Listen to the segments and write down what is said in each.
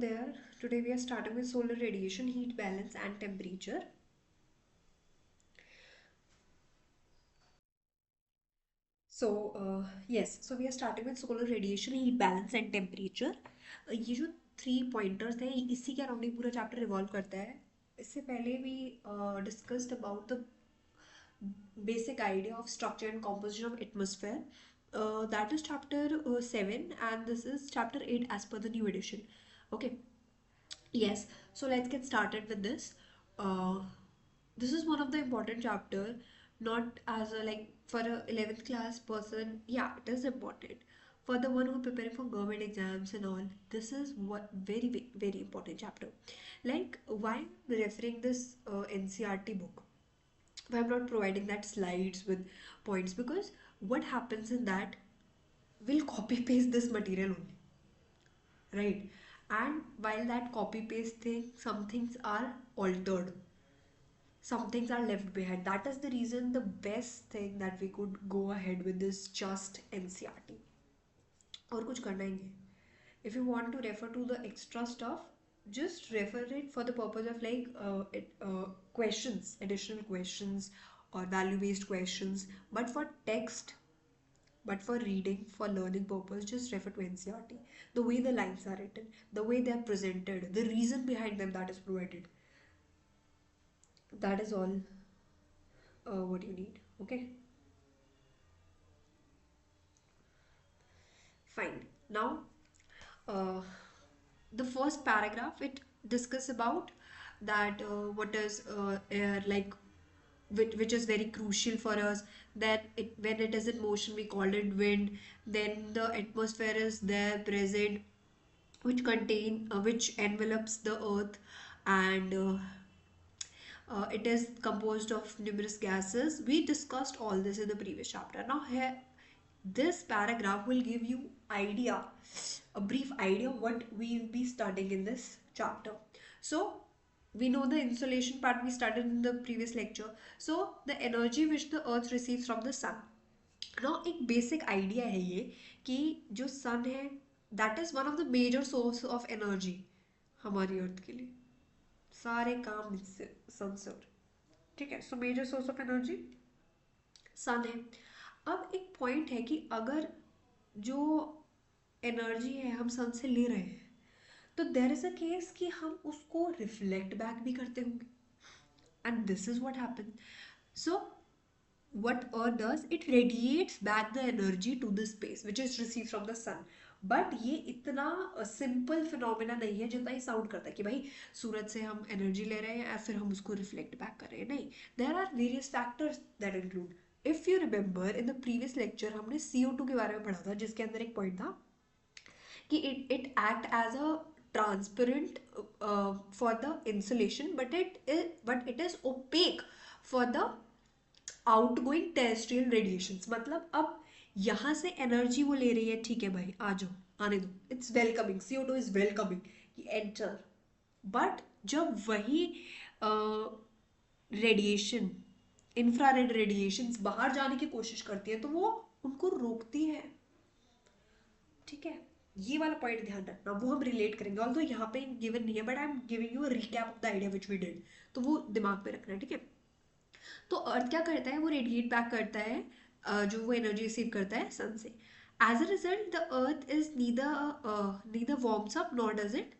There, today we are starting with solar radiation, heat balance, and temperature. So we are starting with solar radiation, heat balance, and temperature. ये जो three pointers हैं इसी के around ही पूरा chapter revolve करता है. इससे पहले we discussed about the basic idea of structure and composition of atmosphere. That is chapter 7, and this is chapter 8 as per the new edition. Okay. Yes, so let's get started with this. Uh, this is one of the important chapter, not as a like for a 11th class person. Yeah, it is important. For the one who preparing for government exams and all, this is what very important chapter. Like why I'm referring this NCRT book? Why I'm not providing that slides with points, because what happens in that will copy paste this material only, right? And while that copy paste thing, some things are altered, some things are left behind. That is the reason the best thing that we could go ahead with is just NCRT. और कुछ करना ही नहीं. If you want to refer to the extra stuff, just refer it for the purpose of questions, additional questions, or value based questions. But for text, but for reading, for learning purpose, just refer to NCRT. The way the lines are written, the way they are presented, the reason behind them that is provided. That is all what you need. Okay, fine. Now, uh, the first paragraph it discuss about that what is air like, which is very crucial for us, that it when it is in motion we call it wind. Then the atmosphere is there present, which envelops the earth, and it is composed of numerous gases. We discussed all this in the previous chapter. Now here, this paragraph will give you idea, a brief idea what we will be studying in this chapter. So we know the insolation part we studied in the previous lecture. So the energy which the earth receives from the sun. Now एक basic idea है ये कि जो sun है that is one of the major source of energy हमारी अर्थ के लिए. सारे काम इससे सन से हो रहे. ठीक है, so major source of energy sun है. अब एक पॉइंट है कि अगर जो एनर्जी है हम सन से ले रहे हैं, तो देर इज अ केस कि हम उसको रिफ्लेक्ट बैक भी करते होंगे. And this is what happen. So what earth does, it radiates back the energy to the space which is received from the sun. But ये इतना सिंपल फिनोमिना नहीं है जितना ही साउंड करता है कि भाई सूरज से हम एनर्जी ले रहे हैं और फिर हम उसको रिफ्लेक्ट बैक कर रहे हैं. नहीं, there are various factors that include. If you remember in the previous lecture हमने CO2 के बारे में पढ़ा था, जिसके अंदर एक पॉइंट था कि it act as a transparent for the insolation, but it is opaque for the outgoing terrestrial radiations. मतलब अब यहाँ से एनर्जी वो ले रही है, ठीक है भाई आ जाओ आने दो, it's welcoming, CO2 is welcoming कि एंटर. बट जब वही रेडिएशन, इंफ्रारेड रेडिएशंस बाहर जाने की कोशिश करती है तो वो उनको रोकती है. ठीक है, ये वाला पॉइंट ध्यान रखना, वो हम रिलेट करेंगे. ऑल्दो यहाँ पे गिवन नहीं है, but I am giving you a recap of the idea which we did, तो वो दिमाग में रखना है. ठीक है, तो अर्थ क्या करता है, वो रेडिएट बैक करता है जो वो एनर्जी रिसीव करता है सन से. As a result the earth is neither warms up nor does it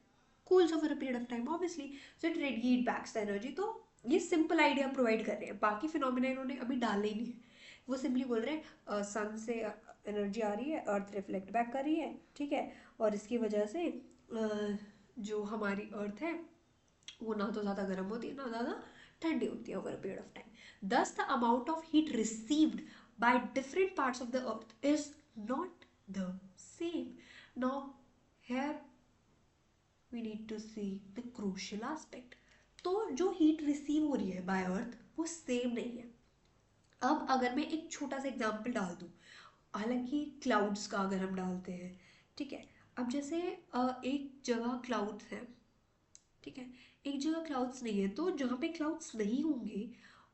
cools over a period of time obviously. So it radiate backs the energy. तो ये सिंपल आइडिया प्रोवाइड कर रहे हैं, बाकी phenomena इन्होंने अभी डाले ही नहीं है. वो सिंपली बोल रहे हैं सन से एनर्जी आ रही है, अर्थ रिफ्लेक्ट बैक कर रही है. ठीक है, और इसकी वजह से जो हमारी अर्थ है वो ना तो ज़्यादा गर्म होती है ना ज़्यादा ठंडी होती है over a period of time. Thus, the amount of heat received by different parts of the earth is not the same. Now, here we need to see the crucial aspect. तो जो हीट रिसीव हो रही है bye अर्थ वो same नहीं है. अब अगर मैं एक छोटा सा एग्जांपल डाल दूँ, हालांकि क्लाउड्स का अगर हम डालते हैं, ठीक है, अब जैसे एक जगह क्लाउड्स हैं, ठीक है, एक जगह क्लाउड्स नहीं है, तो जहाँ पे क्लाउड्स नहीं होंगे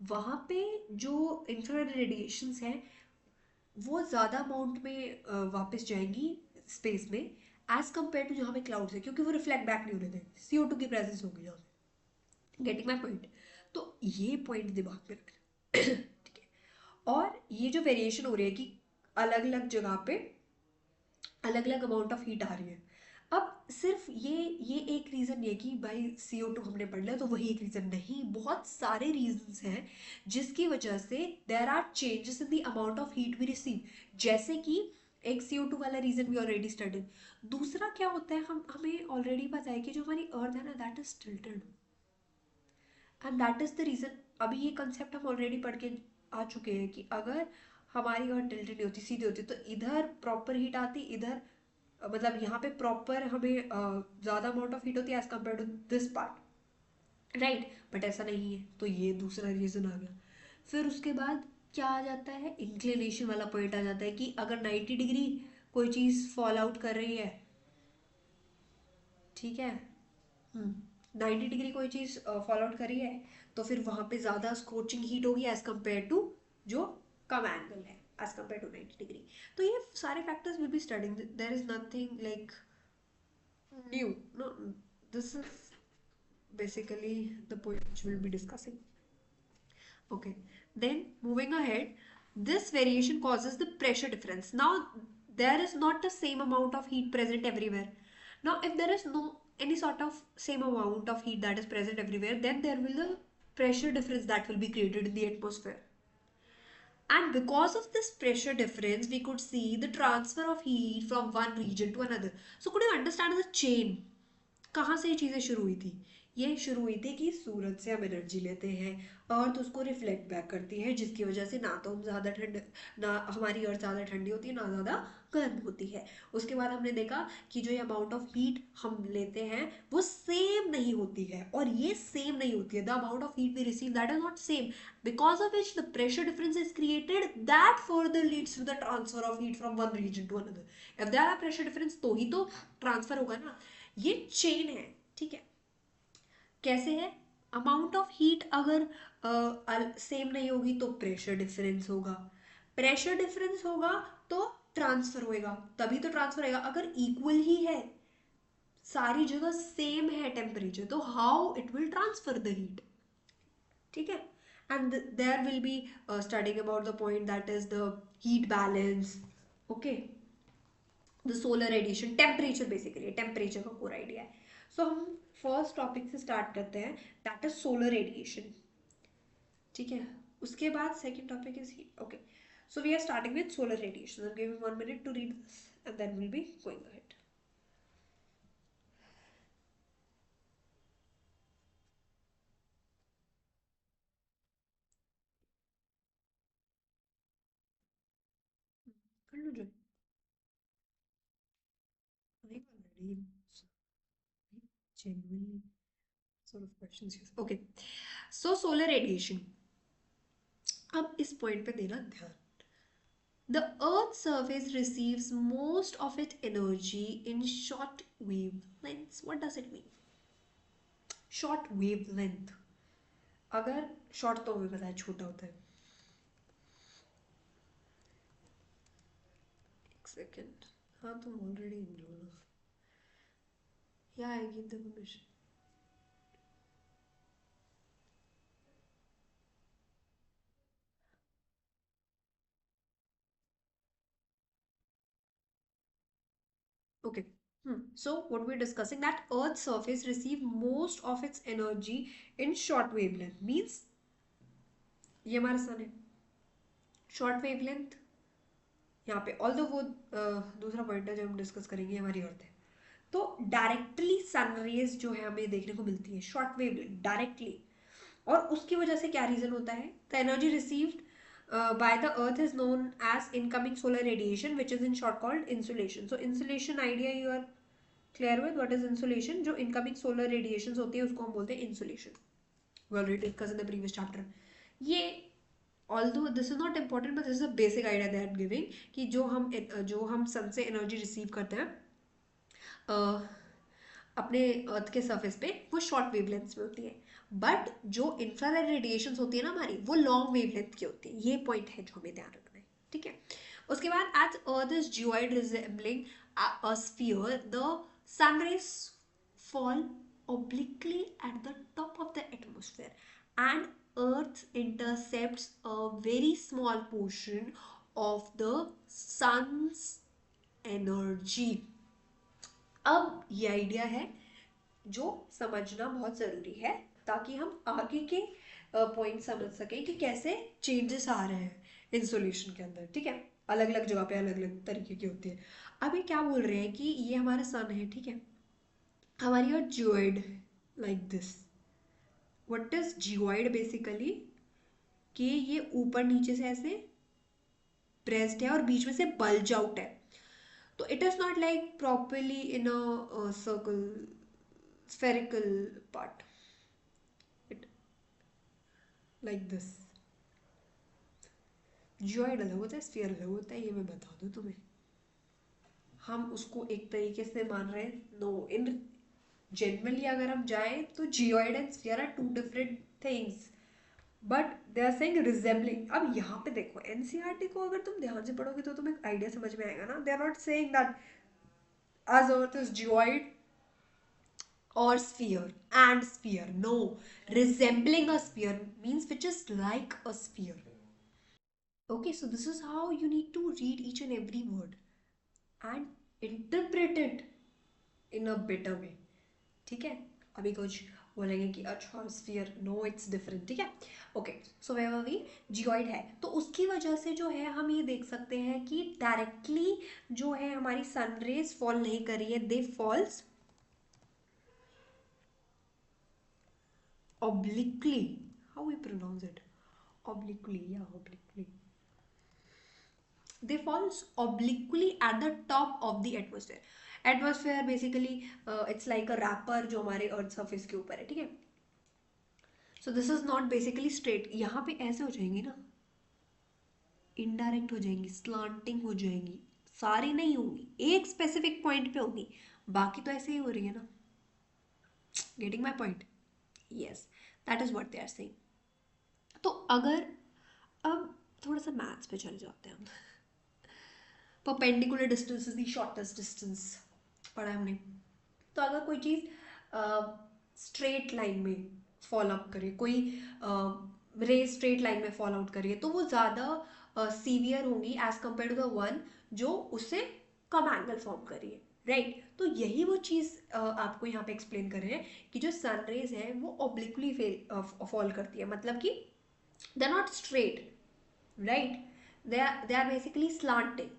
वहाँ पे जो इंफ्रारेड रेडिएशंस हैं वो ज़्यादा अमाउंट में वापस जाएंगी स्पेस में. एज कम्पेयर टू जहाँ पे क्लाउड्स है, क्योंकि वो रिफ्लेक्ट बैक नहीं होने देंगे, CO2 की प्रेजेंस होगी जहाँ पे। Getting my point? तो ये पॉइंट दिमाग में रखना। ठीक है। और ये जो वेरिएशन हो रही है कि अलग अलग जगह पे अलग अलग अमाउंट ऑफ हीट आ रही है, अब सिर्फ ये एक रीज़न नहीं है कि भाई CO2 हमने पढ़ लिया तो वही एक रीज़न नहीं, बहुत सारे रीजंस हैं जिसकी वजह से there are changes in the amount of heat we receive. जैसे कि एक CO2 वाला रीज़न वी ऑलरेडी स्टडीड। दूसरा क्या होता है, हम हमें ऑलरेडी पता है कि जो हमारी अर्थ है ना, that is tilted, and that is the reason. अभी ये कंसेप्ट हम ऑलरेडी पढ़ के आ चुके हैं कि अगर हमारी अर्थ टिल्टेड नहीं होती, सीधी होती, तो इधर प्रॉपर हीट आती, इधर मतलब यहाँ पे प्रॉपर हमें ज़्यादा अमाउंट ऑफ हीट होती है as compare to this part, right. But ऐसा नहीं है, तो ये दूसरा रीज़न आ गया। फिर उसके बाद क्या आ जाता है, इंक्लिनेशन वाला पॉइंट आ जाता है कि अगर 90 डिग्री कोई चीज़ फॉल आउट कर रही है, ठीक है, 90 डिग्री कोई चीज़ फॉल आउट कर रही है, तो फिर वहाँ पे ज़्यादा स्corching हीट होगी एज कम्पेयर टू जो कम एंगल है एज कम्पेयर टू 90 डिग्री। तो ये सारे factors will be studying, there is nothing like new, no, this is basically the point which we'll be discussing. Okay, then moving ahead, this variation causes the pressure difference. Now there is not the same amount of heat present everywhere. Now if there is no any sort of same amount of heat that is present everywhere, then there will the pressure difference that will be created in the atmosphere. And because of this pressure difference, we could see the transfer of heat from one region to another. So could you understand the chain? कहाँ से ये चीज़ें शुरू हुई थी? ये शुरू हुई थी कि सूरज से हम एनर्जी लेते हैं, अर्थ उसको रिफ्लेक्ट बैक करती है, जिसकी वजह से ना तो हम ज़्यादा ठंड, ना हमारी अर्थ ज़्यादा ठंडी होती है ना ज़्यादा गर्म होती है। उसके बाद हमने देखा कि जो ये अमाउंट ऑफ हीट हम लेते हैं वो सेम नहीं होती है, और ये सेम नहीं होती है, the amount of heat we receive that is not same, because of which the pressure difference is created that further leads to the transfer of heat from one region to another. If there are pressure difference तो ही तो transfer होगा ना, ये chain है। ठीक है, कैसे है, अमाउंट ऑफ हीट अगर सेम नहीं होगी तो प्रेशर डिफरेंस होगा, प्रेशर डिफरेंस होगा तो ट्रांसफर होएगा, तभी तो ट्रांसफर होएगा। अगर इक्वल ही है, सारी जगह सेम है टेम्परेचर, तो how it will transfer the heat. ठीक है, and there will be studying about the point that is the heat balance. Okay, the solar radiation, temperature, basically temperature का पूरा आइडिया है। सो हम फर्स्ट टॉपिक से start करते हैं, दैट इज सोलर रेडिएशन। ठीक है, उसके बाद second topic is heat. Okay, so we are starting with solar radiation. I am giving 1 minute to read this and then will be going ahead. कर लो जो already genuinely sort of questions you, okay, so solar radiation, अब इस point पे देना ध्यान। The Earth's surface receives most of its energy in short wavelengths. What does it mean? Short wavelength. अगर short तो हमें पता है छोटा होता है। एक सेकेंड, हाँ तुम ऑलरेडी इनरोल हो। Yeah, I give the permission. Okay. So what we're discussing, that Earth's surface receive most of its energy in short wavelength, means ये हमारा सन है, शॉर्ट वेवलेंथ यहाँ पे, ऑल वो दूसरा पॉइंट है जो हम डिस्कस करेंगे, हमारी अर्थ है। तो डायरेक्टली सन रेज जो है हमें देखने को मिलती है शॉर्ट वेव डायरेक्टली, और उसकी वजह से क्या रीजन होता है, the energy received by the earth is known as incoming solar radiation which is in short called insolation. So insolation idea you are clear with what is insolation? जो incoming solar radiation होती है उसको हम बोलते हैं insolation. We already discuss in the previous chapter. ये although this is not important but this is a basic idea that giving कि जो हम सन से एनर्जी रिसीव करते हैं अपने अर्थ के सरफेस पे, वो शॉर्ट वेवलेंथ्स में होती है, बट जो इंफ्रारेड रेडिएशंस होती है ना हमारी, वो लॉन्ग वेवलेंथ की होती है। ये पॉइंट है जो हमें ध्यान रखना है। ठीक है, उसके बाद as earth is geoid resembling a sphere, the sun rays fall obliquely at the top of the atmosphere, and Earth intercepts a very small portion of the sun's energy. अब ये आइडिया है जो समझना बहुत ज़रूरी है, ताकि हम आगे के पॉइंट समझ सकें कि कैसे चेंजेस आ रहे हैं इंसुलेशन के अंदर, ठीक है। अलग अलग जगह पे अलग अलग तरीके की होती है। अब ये क्या बोल रहे हैं कि ये हमारा सन है, ठीक है, हमारी अर्थ जियोइड है, like this. What is geoid basically, कि ये ऊपर नीचे से ऐसे प्रेस्ड है और बीच में से बल्ज आउट है। तो it is not like properly in a circle spherical part, it like this। Geoid अलग होता है, स्फीयर अलग होता है, ये मैं बता दूं तुम्हें। हम उसको एक तरीके से मान रहे हैं, नो, इन जनरली अगर हम जाएं तो geoid and sphere are two different things, but they are saying resembling. अब यहाँ पे देखो, एनसीईआरटी को अगर तुम ध्यान से पढ़ोगे तो तुम्हें आइडिया समझ में आएगा ना। They are not saying that as earth is geoid or sphere and sphere, no, resembling a sphere means which is like a sphere. Okay, so this is how you need to read each and every word and interpret it in a better way, ठीक है। अभी कुछ बोलेंगे कि अच्छा sphere, no it's different, ठीक है। Okay, so where were we, geoid है, तो उसकी वजह से जो है हम ये देख सकते हैं कि डायरेक्टली जो है हमारी सन रेज फॉल नहीं कर रही है, दे false obliquely, how we pronounce it, obliquely, yeah, obliquely, they falls obliquely at the top of the atmosphere। Atmosphere basically it's like a rapper जो हमारे अर्थ सरफेस के ऊपर है, ठीक है। सो this is not basically straight, यहाँ पे ऐसे हो जाएंगी ना, इनडायरेक्ट हो जाएंगी, स्लांटिंग हो जाएंगी, सारी नहीं होंगी, एक स्पेसिफिक पॉइंट पे होंगी, बाकी तो ऐसे ही हो रही है ना। Getting my point? Yes, that is what they are saying. तो अगर अब थोड़ा सा मैथ्स पे चले जाते हैं हम। Perpendicular distance is the shortest distance, पढ़ा है हमने। तो अगर कोई चीज़ स्ट्रेट लाइन में फॉल आउट करे, कोई रे स्ट्रेट लाइन में फॉल आउट करिए, तो वो ज़्यादा सीवियर होंगी as compare to the one जो उससे कम एंगल फॉर्म करिए, राइट। तो यही वो चीज़ आपको यहाँ पे एक्सप्लेन कर रहे हैं कि जो सन रेज है वो ऑब्लिकली फॉल करती है, मतलब कि they are not straight, right, they are basically slanting,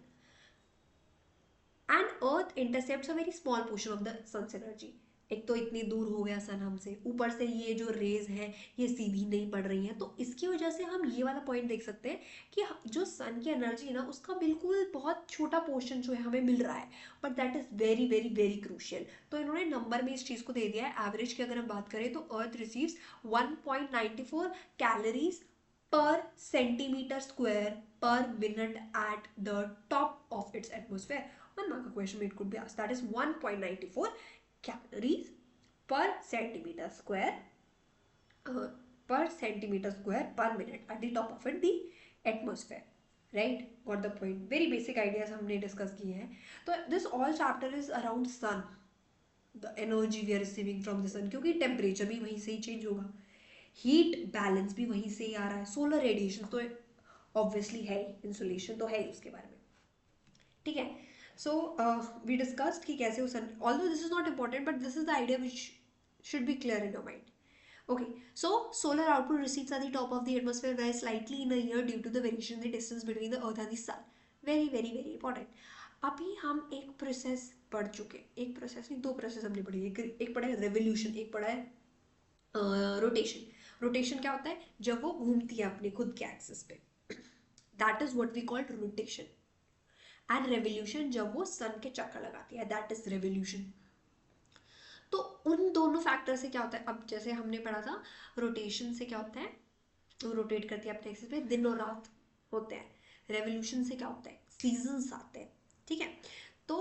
and earth intercepts a very small portion of the sun's energy. एक तो इतनी दूर हो गया सन हमसे, ऊपर से ये जो रेज है ये सीधी नहीं पड़ रही हैं, तो इसकी वजह से हम ये वाला पॉइंट देख सकते हैं कि जो सन की एनर्जी है ना, उसका बिल्कुल बहुत छोटा पोर्शन जो है हमें मिल रहा है, but that is very very very crucial. तो इन्होंने नंबर में इस चीज़ को दे दिया है। एवरेज की अगर हम बात करें तो earth receives 1.94 calories per centimeter square per minute at the top of its atmosphere. One mark question it could be asked, that is 1.94 calories per centimeter square per minute at the top of it, the atmosphere, right? Got the point? Very basic ideas हमने discuss किए हैं। तो this all chapter is around sun, the energy we are receiving from the sun, क्योंकि temperature भी वहीं से ही change होगा, heat balance भी वहीं से ही आ रहा है, सोलर रेडिएशन तो ऑब्वियसली है ही, इंसुलेशन तो है ही उसके बारे में, ठीक है। सो वी डिस्कस्ड कि कैसे वो sun, although this is not important but this is the idea which should be clear in your mind. Okay, so solar output receipts at the top of the atmosphere vary slightly in a year due to the variation in the distance between the earth and the sun. Very very very important। अभी हम एक process पढ़ चुके, एक process नहीं, दो process हमने पढ़ी, एक पढ़ा है रेवोल्यूशन, एक पढ़ा है रोटेशन। रोटेशन क्या होता है? जब वो घूमती है अपने खुद के एक्सिस पे, that is what we call rotation. And revolution जब वो सन के चक्कर लगाती है, दैट इज रेवोल्यूशन। तो उन दोनों फैक्टर से क्या होता है, अब जैसे हमने पढ़ा था, रोटेशन से क्या होता है, वो रोटेट करती है अपने एक्सिस पे, दिन और रात होते हैं। रेवोल्यूशन से क्या होता है, सीजन्स आते हैं, ठीक है। तो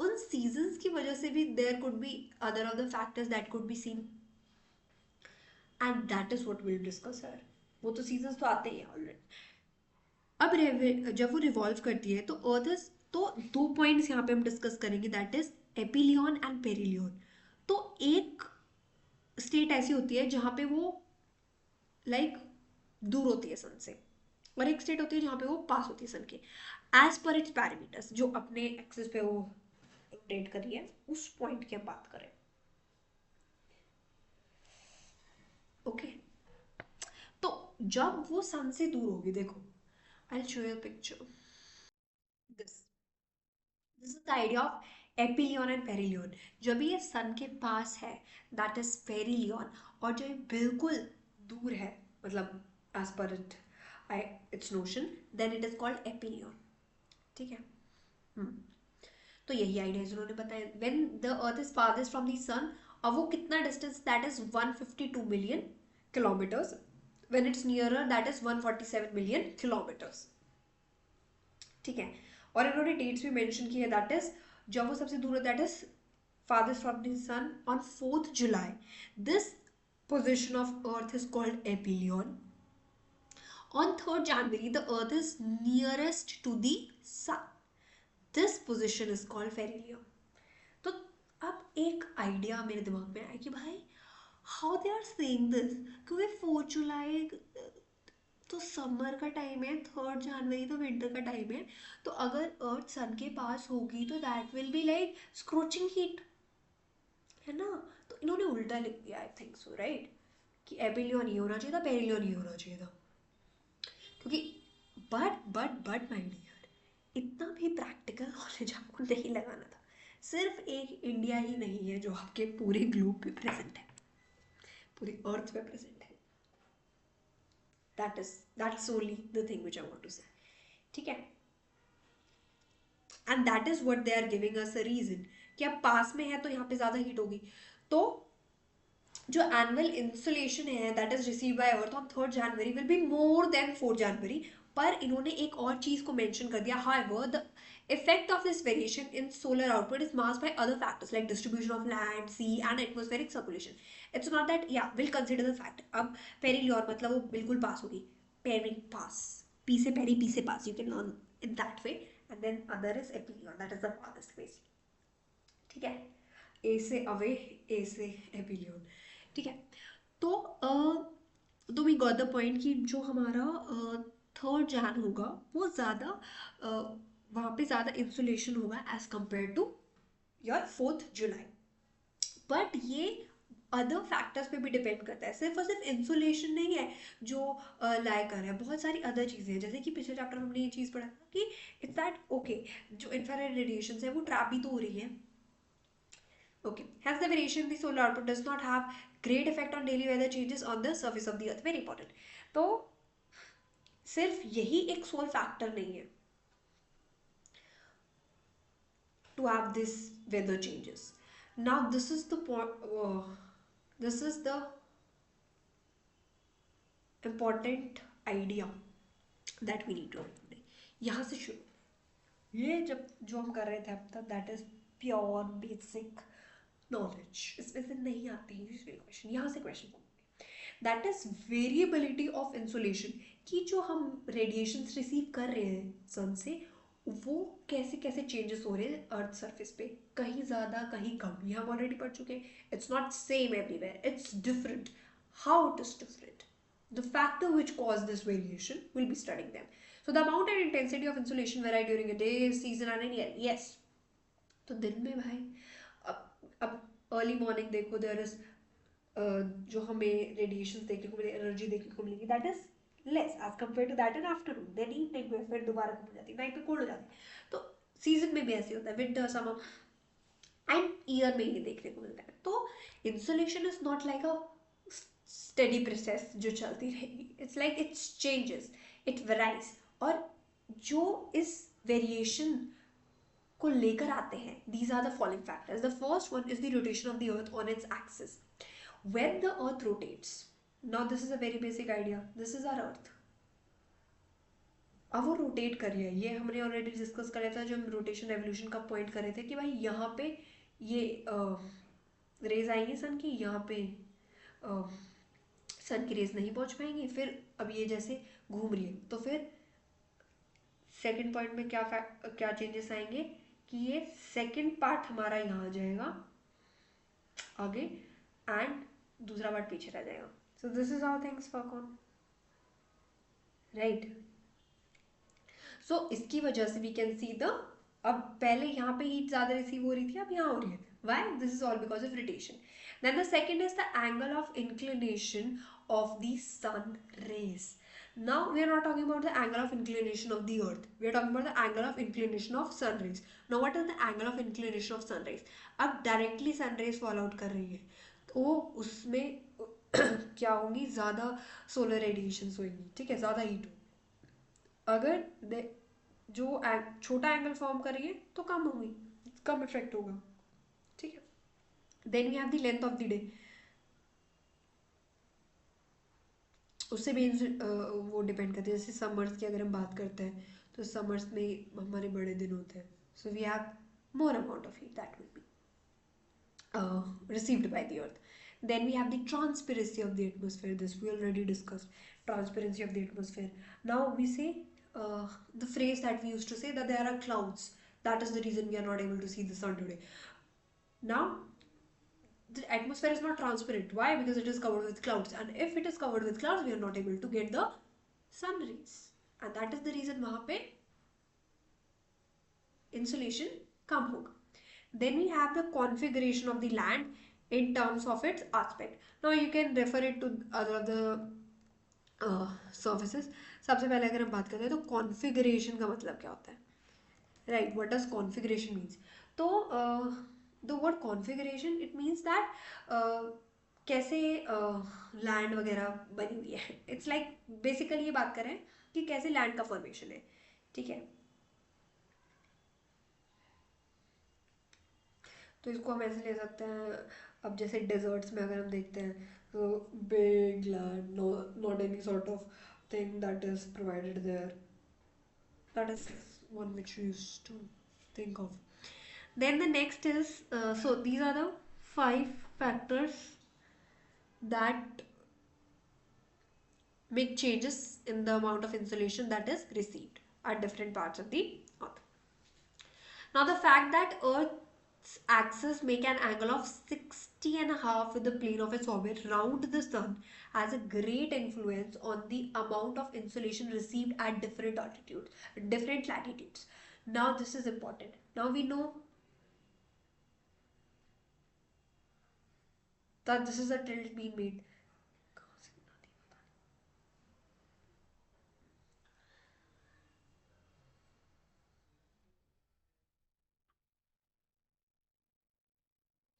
उन सीजन्स की वजह से भी there could be other of the factors that could be seen, and that is what will discuss sir. वो तो सीजन्स तो आते ही हैं ऑलरेडी। अब जब वो रिवॉल्व करती है तो अर्थ इज तो दो पॉइंट्स यहाँ पे हम डिस्कस करेंगे, दैट इज एपिलियन एंड पेरिलियन। तो एक स्टेट ऐसी होती है जहाँ पे वो लाइक दूर होती है सन से, और एक स्टेट होती है जहाँ पे वो पास होती है सन के, एज पर इट्स पैरामीटर्स, जो अपने एक्सिस पे वो रोटेट कर रही है, उस पॉइंट की हम बात करें। ओके, तो जब वो सन से दूर होगी, देखो I will show you picture, this this is the idea of aphelion and perihelion. जब ये सन के पास है दैट इज पेरिलियन, और जो ये बिल्कुल दूर है, मतलब as per its notion, then it is called aphelion. ठीक है। हम्म, तो यही आइडिया उन्होंने बताया, when the earth is farthest from the sun, और वो कितना distance, that is 152 million kilometers, when it's nearer that is 147 million kilometers. ठीक है। और इन्होंने डेट्स भी मेंशन की है, दैट इज जब वो सबसे दूर है that is farthest from the sun on 4th July. This position of earth is called aphelion. On 3rd January the earth is nearest to the sun. This position is called perihelion. तो अब एक idea मेरे दिमाग में आया कि भाई how they are saying this, क्योंकि 4 जुलाई तो समर का टाइम है, 3rd जनवरी तो विंटर का टाइम है, तो अगर अर्थ सन के पास होगी तो that will be like scorching heat, है ना। तो इन्होंने उल्टा लिख दिया, आई थिंक सो राइट, कि एपिलियन ही होना चाहिए था, पेरिलियन ही होना चाहिए था, क्योंकि बट माय डियर, इतना भी प्रैक्टिकल नॉलेज आपको नहीं लगाना था। सिर्फ एक इंडिया ही नहीं है जो आपके पूरे ग्लोब पे प्रेजेंट है, पूरे अर्थ पे प्रेजेंट है। That's only the thing which I want to say. ठीक है। And that is what they are giving us a reason, कि अब पास में है तो यहाँ पे ज्यादा हीट होगी। तो जो एनुअल इंसुलेशन है that is receive by earth on 3rd January will be more than 4th January। पर इन्होंने एक और चीज को मेंशन कर दिया, however the effect of this variation in solar output is masked by other factors like distribution of land, sea and atmospheric circulation. It's not that, yeah, we'll consider the fact. अब perihelion मतलब वो बिल्कुल पास होगी, peri पास, P से peri, P से पास, you can learn in that way, and then other is एपिलियन, that is the farthest place। ठीक है। ए से अवे, ए से एपिलियन। ठीक है। तो तो वी गॉट द पॉइंट कि जो हमारा 3rd Jan होगा वो ज़्यादा वहाँ पे ज़्यादा इंसुलेशन होगा as compare to your 4th July। But ये अदर फैक्टर्स पे भी डिपेंड करता है, सिर्फ और सिर्फ इंसुलेशन नहीं है जो लाइक कर रहा है, बहुत सारी अदर चीज़ें हैं, जैसे कि पिछले चैप्टर में हमने ये चीज़ पढ़ा था कि इट्स दैट ओके, जो इंफ्रारेड रेडिएशन है वो ट्रैप भी तो हो रही है। Okay. Hence the variation in the solar output does not have great effect on daily weather changes on the surface of the earth. Very important. तो सिर्फ यही एक सोल फैक्टर नहीं है to have this weather changes. Now this is the point. This is the important idea that we need to know. यहाँ से शुरू, ये जब जो हम कर रहे थे अब तक that is pure basic knowledge, इसमें से नहीं आते हैं यूजुअली क्वेश्चन, यहाँ से question that is variability of insulation, कि जो हम रेडिएशन रिसीव कर रहे हैं सन से वो कैसे कैसे चेंजेस हो रहे हैं अर्थ सरफेस पे, कहीं ज़्यादा कहीं कम, ये हम ऑलरेडी पढ़ चुके हैं। It's not same everywhere, it's different. How it is different, the factor which cause this variation, we'll be studying them. So the amount and intensity of insolation vary during a day, season and a year. Yes, तो दिन में भाई अब early morning देखो, there is जो हमें radiation देखने को मिले, एनर्जी देखने को मिलेगी, that is less as compare to that in afternoon, then evening में फिर दोबारा कम हो जाती है, नाइट में कोल्ड हो जाती है। तो सीजन में भी ऐसे होता है, विंटर समर एंड ईयर में ही देखने को मिलता है। तो insulation is not like a study process जो चलती रहेगी, it's like it's changes, it varies. और जो इस वेरिएशन को लेकर आते हैं, these are the following factors. The first one is the rotation of the earth on its axis. When the earth rotates, now this is a very basic idea, this is our earth, अब वो rotate कर रही है, ये हमने already discuss कर था जो हम रोटेशन रेवोल्यूशन का पॉइंट कर रहे थे कि भाई यहाँ पे ये रेज आएंगी सन की, यहाँ पे सन की रेज नहीं पहुँच पाएंगी, फिर अब ये जैसे घूम रही है तो फिर सेकंड पॉइंट में क्या चेंजेस आएंगे कि ये सेकंड पार्ट हमारा यहाँ आ जाएगा आगे एंड दूसरा पार्ट पीछे रह जाएगा. So this is how things work on, right. So इसकी वजह से वी कैन सी द, अब पहले यहाँ पे हीट ज्यादा रिसीव हो रही थी, अब यहाँ हो रही है. Why? This is all because of radiation. Then the second is the angle of inclination of the sun rays. Now we are not talking about the angle of inclination of the earth, we are talking about the angle of inclination of sun rays. Now what is the angle of inclination of sun rays? अब directly sun rays fall out कर रही है तो उसमें क्या होंगी, ज़्यादा solar radiation होंगी, ठीक है, ज़्यादा हीट होगी. अगर जो छोटा एंगल फॉर्म कर रही है तो कम होगी, कम इफेक्ट होगा, ठीक है. Then we have the length of the day. उससे भी वो डिपेंड करते हैं. जैसे समर्स की अगर हम बात करते हैं तो समर्स में हमारे बड़े दिन होते हैं. So we have more amount of heat that will be received by the earth. Then we have the transparency of the atmosphere. This we already discussed. Transparency of the atmosphere. Now we say the phrase that we used to say that there are clouds. That is the reason we are not able to see the sun today. Now the atmosphere is not transparent. Why? Because it is covered with clouds, and if it is covered with clouds we are not able to get the sun rays, and that is the reason वहाँ पे insulation कम होगा. Then we have the configuration of the land in terms of its aspect. Now you can refer it to other of the surfaces. सबसे पहले अगर हम बात करते हैं तो configuration का मतलब क्या होता है, right? What does configuration means? तो the word configuration it means that कैसे लैंड वगैरह बनी हुई है. इट्स लाइक बेसिकली ये बात कर रहे हैं कि कैसे लैंड का फॉर्मेशन है, ठीक है. तो इसको हम ऐसे ले सकते हैं, अब जैसे डेजर्ट्स में अगर हम देखते हैं तो big land, not any sort of thing that is provided there. That is one which we used to think of. Then the next is so these are the 5 factors that make changes in the amount of insulation that is received at different parts of the earth. Now the fact that earth's axis make an angle of 60.5 with the plane of its orbit round the sun has a great influence on the amount of insulation received at different altitudes, different latitudes. Now this is important. Now we know that this is a tilt being made.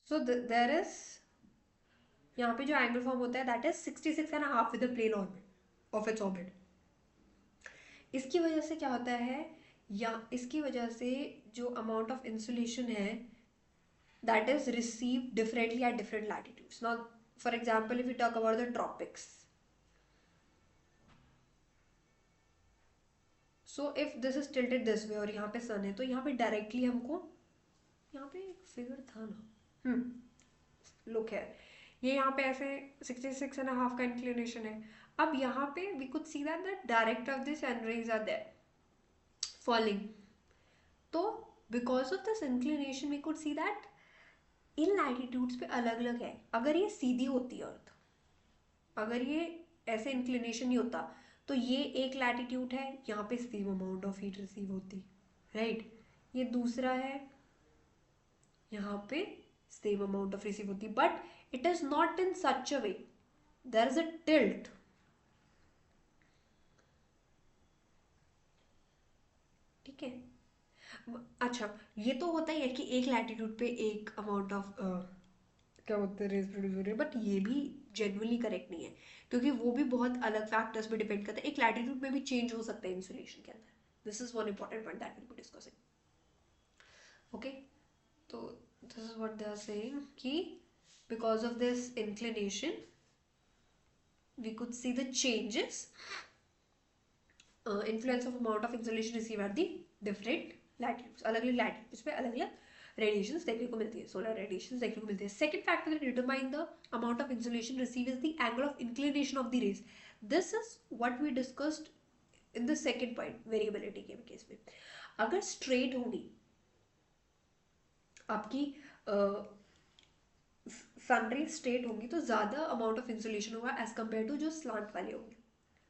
So there is, यहाँ पे जो angle form होता है that is 66.5 with the plane orbit of its orbit. इसकी वजह से क्या होता है, या इसकी वजह से जो अमाउंट ऑफ इंसुलेशन है that is receive differently at different latitudes. Now for example if you talk about the tropics, so if this is tilted this way और यहाँ पे सन है तो यहाँ पे डायरेक्टली हमको, यहाँ पे एक फिगर था ना, लुक है, ये यहाँ पे ऐसे 66.5 का इंक्लिनेशन है. अब यहाँ पे we could see that the direct of the sun rays are there falling. तो because of this inclination we could see that in latitudes पे अलग अलग है. अगर ये सीधी होती अर्थ, अगर ये ऐसे इंक्लिनेशन नहीं होता तो ये एक लैटिट्यूड है, यहाँ पे same amount of heat receive होती, राइट. ये दूसरा है, यहाँ पे सेम अमाउंट ऑफ रिसीव होती, but it is not in such a way, there is a tilt. ठीक है. अच्छा, ये तो होता ही है कि एक लैटिट्यूड पे एक अमाउंट ऑफ क्या बोलते हैं रेज प्रोड्यूस हो रही है, बट ये भी जेन्युइनली करेक्ट नहीं है क्योंकि वो भी बहुत अलग फैक्टर्स पे डिपेंड करता है. एक लैटिट्यूड में भी चेंज हो सकता है इंसुलेशन के अंदर. This is one important point that will be discussing. Okay, तो this is what they are saying कि because of this inclination we could see the changes, influence of amount of insulation received at the different latitudes. अलग अलग latitudes पे अलग अलग radiations देखने को मिलती है, सोलर रेडिएशंस देखने को मिलती है. Second factor that determine the amount of insulation receive is the angle of inclination of the rays. This is what we discussed in the second point variability के केस में, अगर स्ट्रेट होगी आपकी sun rays straight होंगी तो ज्यादा amount of insulation होगा as compare to जो स्लांट वाले होंगे.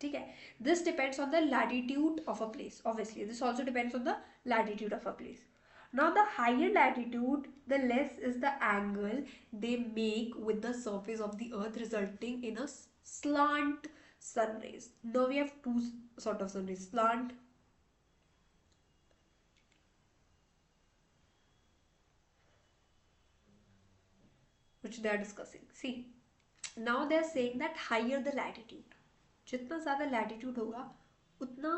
ठीक है. This depends on the latitude of a place. Obviously this also depends on the latitude of a place. Now the higher latitude, the less is the angle they make with the surface of the earth, resulting in a slant sun rays. Now we have two sort of sun rays, slant which they are discussing. See, now they are saying that higher the latitude, जितना ज़्यादा latitude होगा उतना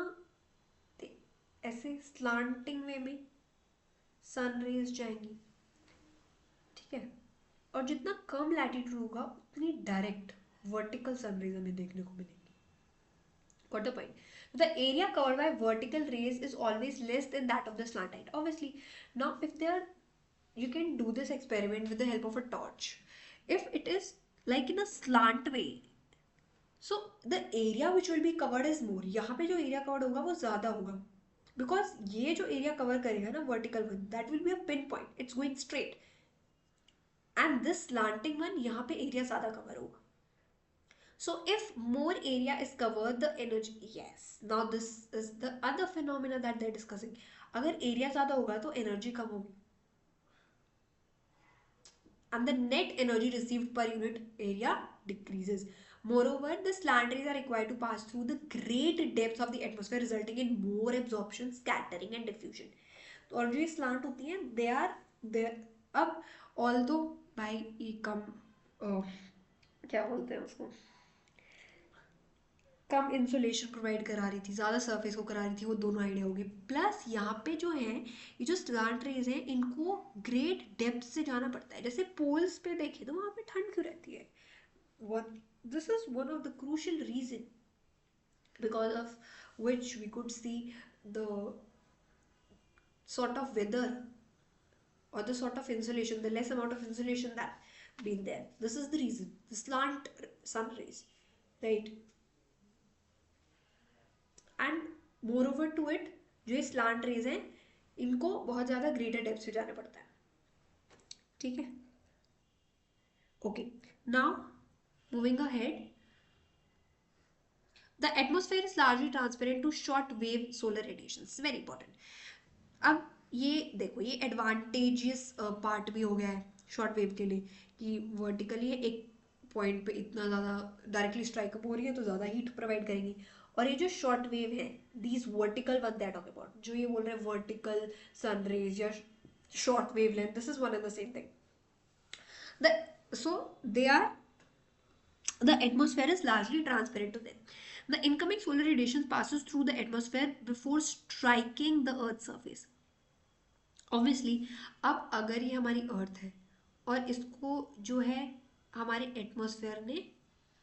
ऐसे slanting वे में sun rays जाएंगी. ठीक है. और जितना कम लैटिट्यूड होगा उतनी डायरेक्ट वर्टिकल सन रेज हमें देखने को मिलेंगी. Got the point? The area covered by vertical rays is always less than that of the slanted. Obviously, now if they are, you can do this experiment with the help of a torch. If it is like in a slant way, so the area which will be covered is more. यहाँ पे जो area covered होगा वो ज़्यादा होगा. Because ये जो area cover करेगा ना vertical one, that will be a pinpoint. It's going straight. And this slanting one, यहाँ पे area ज़्यादा cover होगा. So if more area is covered, the energy, yes. Now this is the other phenomena that they're discussing. अगर area ज़्यादा होगा तो energy कम होगी. And the net energy received per unit area decreases. Moreover, the slant rays are required to pass through the great depths of the atmosphere, resulting in more absorption, scattering and diffusion. तो और जो ये slant होती हैं, they are there. अब although भाई ये कम क्या बोलते हैं उसको, कम इंसुलेशन प्रोवाइड करा रही थी, ज़्यादा सरफेस को करा रही थी, वो दोनों आइडिया होगी. प्लस यहाँ पे जो है ये जो स्लांट रेज हैं इनको ग्रेट डेप्थ से जाना पड़ता है. जैसे पोल्स पे देखें तो वहाँ पे ठंड क्यों रहती है. This is one of the crucial reason because of which we could see the sort of weather or the sort of insulation, the less amount of insulation that been there. This is the reason, the slant sun rays, right? And moreover to it जो ये slant raise हैं इनको बहुत ज़्यादा greater depth से जाना पड़ता है. ठीक है. Okay. Now moving ahead, the atmosphere is largely transparent to short wave solar radiation. Very important. अब ये देखो ये एडवांटेजियस पार्ट भी हो गया है शॉर्ट वेव के लिए कि वर्टिकली एक पॉइंट पे इतना ज़्यादा डायरेक्टली स्ट्राइक अप हो रही है तो ज़्यादा हीट प्रोवाइड करेंगी. और ये जो शॉर्ट वेव है, these vertical one that talk about, जो ये बोल रहे हैं वर्टिकल सन रेज या short wave length, this is one and the same thing. So they are, the atmosphere is largely transparent to them. The incoming solar radiation passes through the atmosphere before striking the earth's surface. Obviously, अब अगर ये हमारी अर्थ है और इसको जो है हमारे एटमॉस्फेयर ने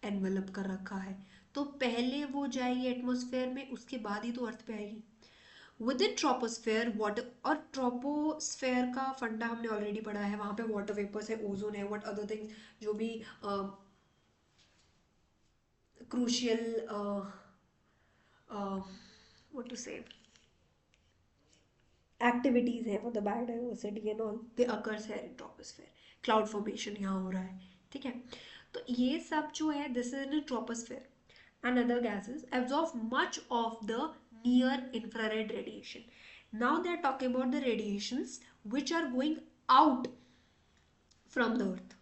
एनवेलप कर रखा है तो पहले वो जाएगी एटमॉस्फेयर में, उसके बाद ही तो अर्थ पे आएगी. विद इन ट्रोपोस्फेयर वाटर, और ट्रोपोस्फेयर का फंडा हमने ऑलरेडी पढ़ा है. वहाँ पे वाटर वेपर्स है, ओजोन है, व्हाट अदर थिंग्स जो भी क्रूशियल व्हाट टू से एक्टिविटीज है for the biodiversity and all, they occurs है इन ट्रोपोस्फेयर. क्लाउड फॉर्मेशन यहाँ हो रहा है. ठीक है. तो ये सब जो है this is in troposphere and other gases absorb much of the near infrared radiation. Now they are talking about the radiations which are going out from the earth.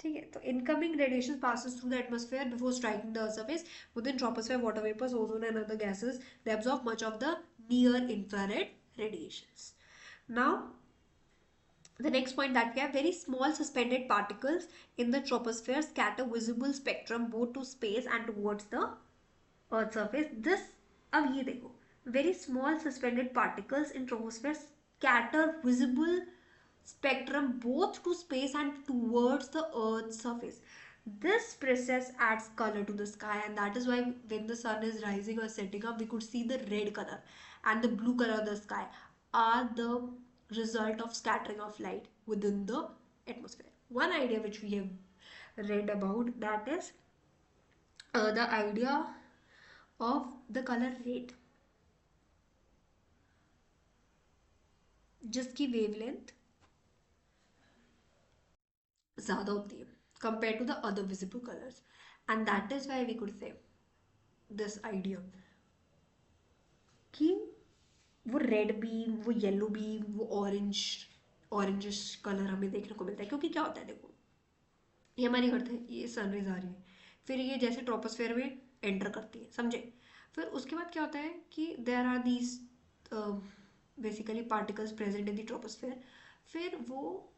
ठीक है. तो incoming radiation passes through the atmosphere before striking the earth's surface. Within troposphere, water vapors, ozone and other gases, they absorb much of the near infrared radiations. Now the next point that we have, very small suspended particles in the troposphere scatter visible spectrum both to space and towards the earth surface. This, अब ये देखो, very small suspended particles in troposphere scatter visible spectrum both to space and towards the earth's surface. This process adds color to the sky, and that is why when the sun is rising or setting up we could see the red color and the blue color of the sky are the result of scattering of light within the atmosphere. One idea which we have read about, that is the idea of the color red, जिसकी wavelength ज़्यादा होती है compared to the other visible colors, and that is why we could say this idea कि वो red beam, वो yellow beam, वो orangish colour हमें देखने को मिलता है। क्योंकि क्या होता है, देखो, ये हमारी अर्थ है, ये सनराइज आ रही है, फिर ये जैसे ट्रोपोस्फेयर में एंटर करती है, समझे। फिर उसके बाद क्या होता है कि there are these basically particles present in the troposphere. फिर वो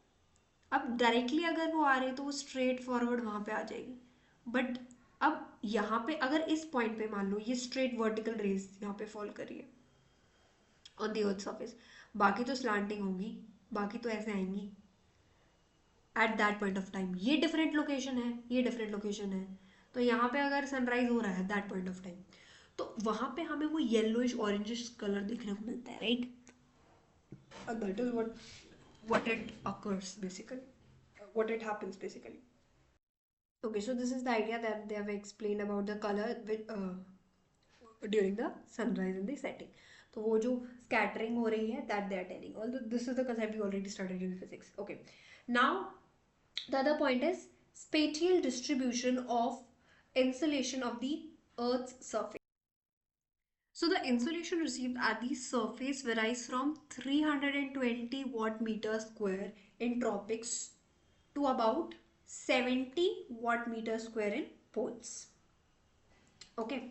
अब डायरेक्टली अगर वो आ रहे हैं तो वो स्ट्रेट फॉरवर्ड वहाँ पे आ जाएगी, बट अब यहाँ पे अगर इस पॉइंट पे मान लो ये स्ट्रेट वर्टिकल रेज यहाँ पे फॉल कर रही है ऑन दी अर्थ सरफेस, बाकी तो स्लांटिंग होंगी, बाकी तो ऐसे आएंगी at that point of time. ये डिफरेंट लोकेशन है, ये डिफरेंट लोकेशन है, तो यहाँ पे अगर सनराइज हो रहा है दैट पॉइंट ऑफ टाइम, तो वहां पे हमें वो येलोइश ऑरेंजिश कलर देखने को मिलता है, right. That is what it occurs basically, what it happens basically. Okay, so this is the idea that they have explained about the color with, during the sunrise and the setting. तो वो जो scattering हो रही है that they are telling, although this is the concept we already studied in physics. Okay, now the other point is spatial distribution of insolation of the Earth's surface. So the insolation received at the surface varies from 320 watt meter square in tropics to about 70 watt meter square in poles. Okay.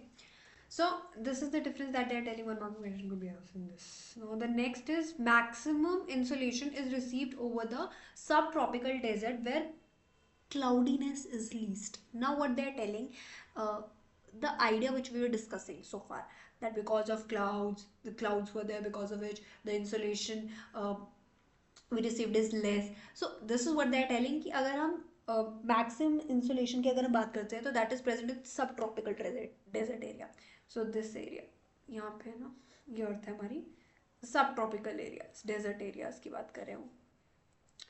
So this is the difference that they are telling. One more question could be asked in this. Now the next is maximum insolation is received over the subtropical desert where cloudiness is least. Now what they are telling, uh, the idea which we were discussing so far, that because of clouds, the clouds were there, because of which the insolation we received is less. So this is what they are telling कि अगर हम maximum insulation की अगर हम बात करते हैं तो that is present in subtropical desert area. So this area यहाँ पे ना, ये अर्थ है हमारी, सब ट्रॉपिकल एरियाज, डेजर्ट एरियाज की बात कर रहे हूँ,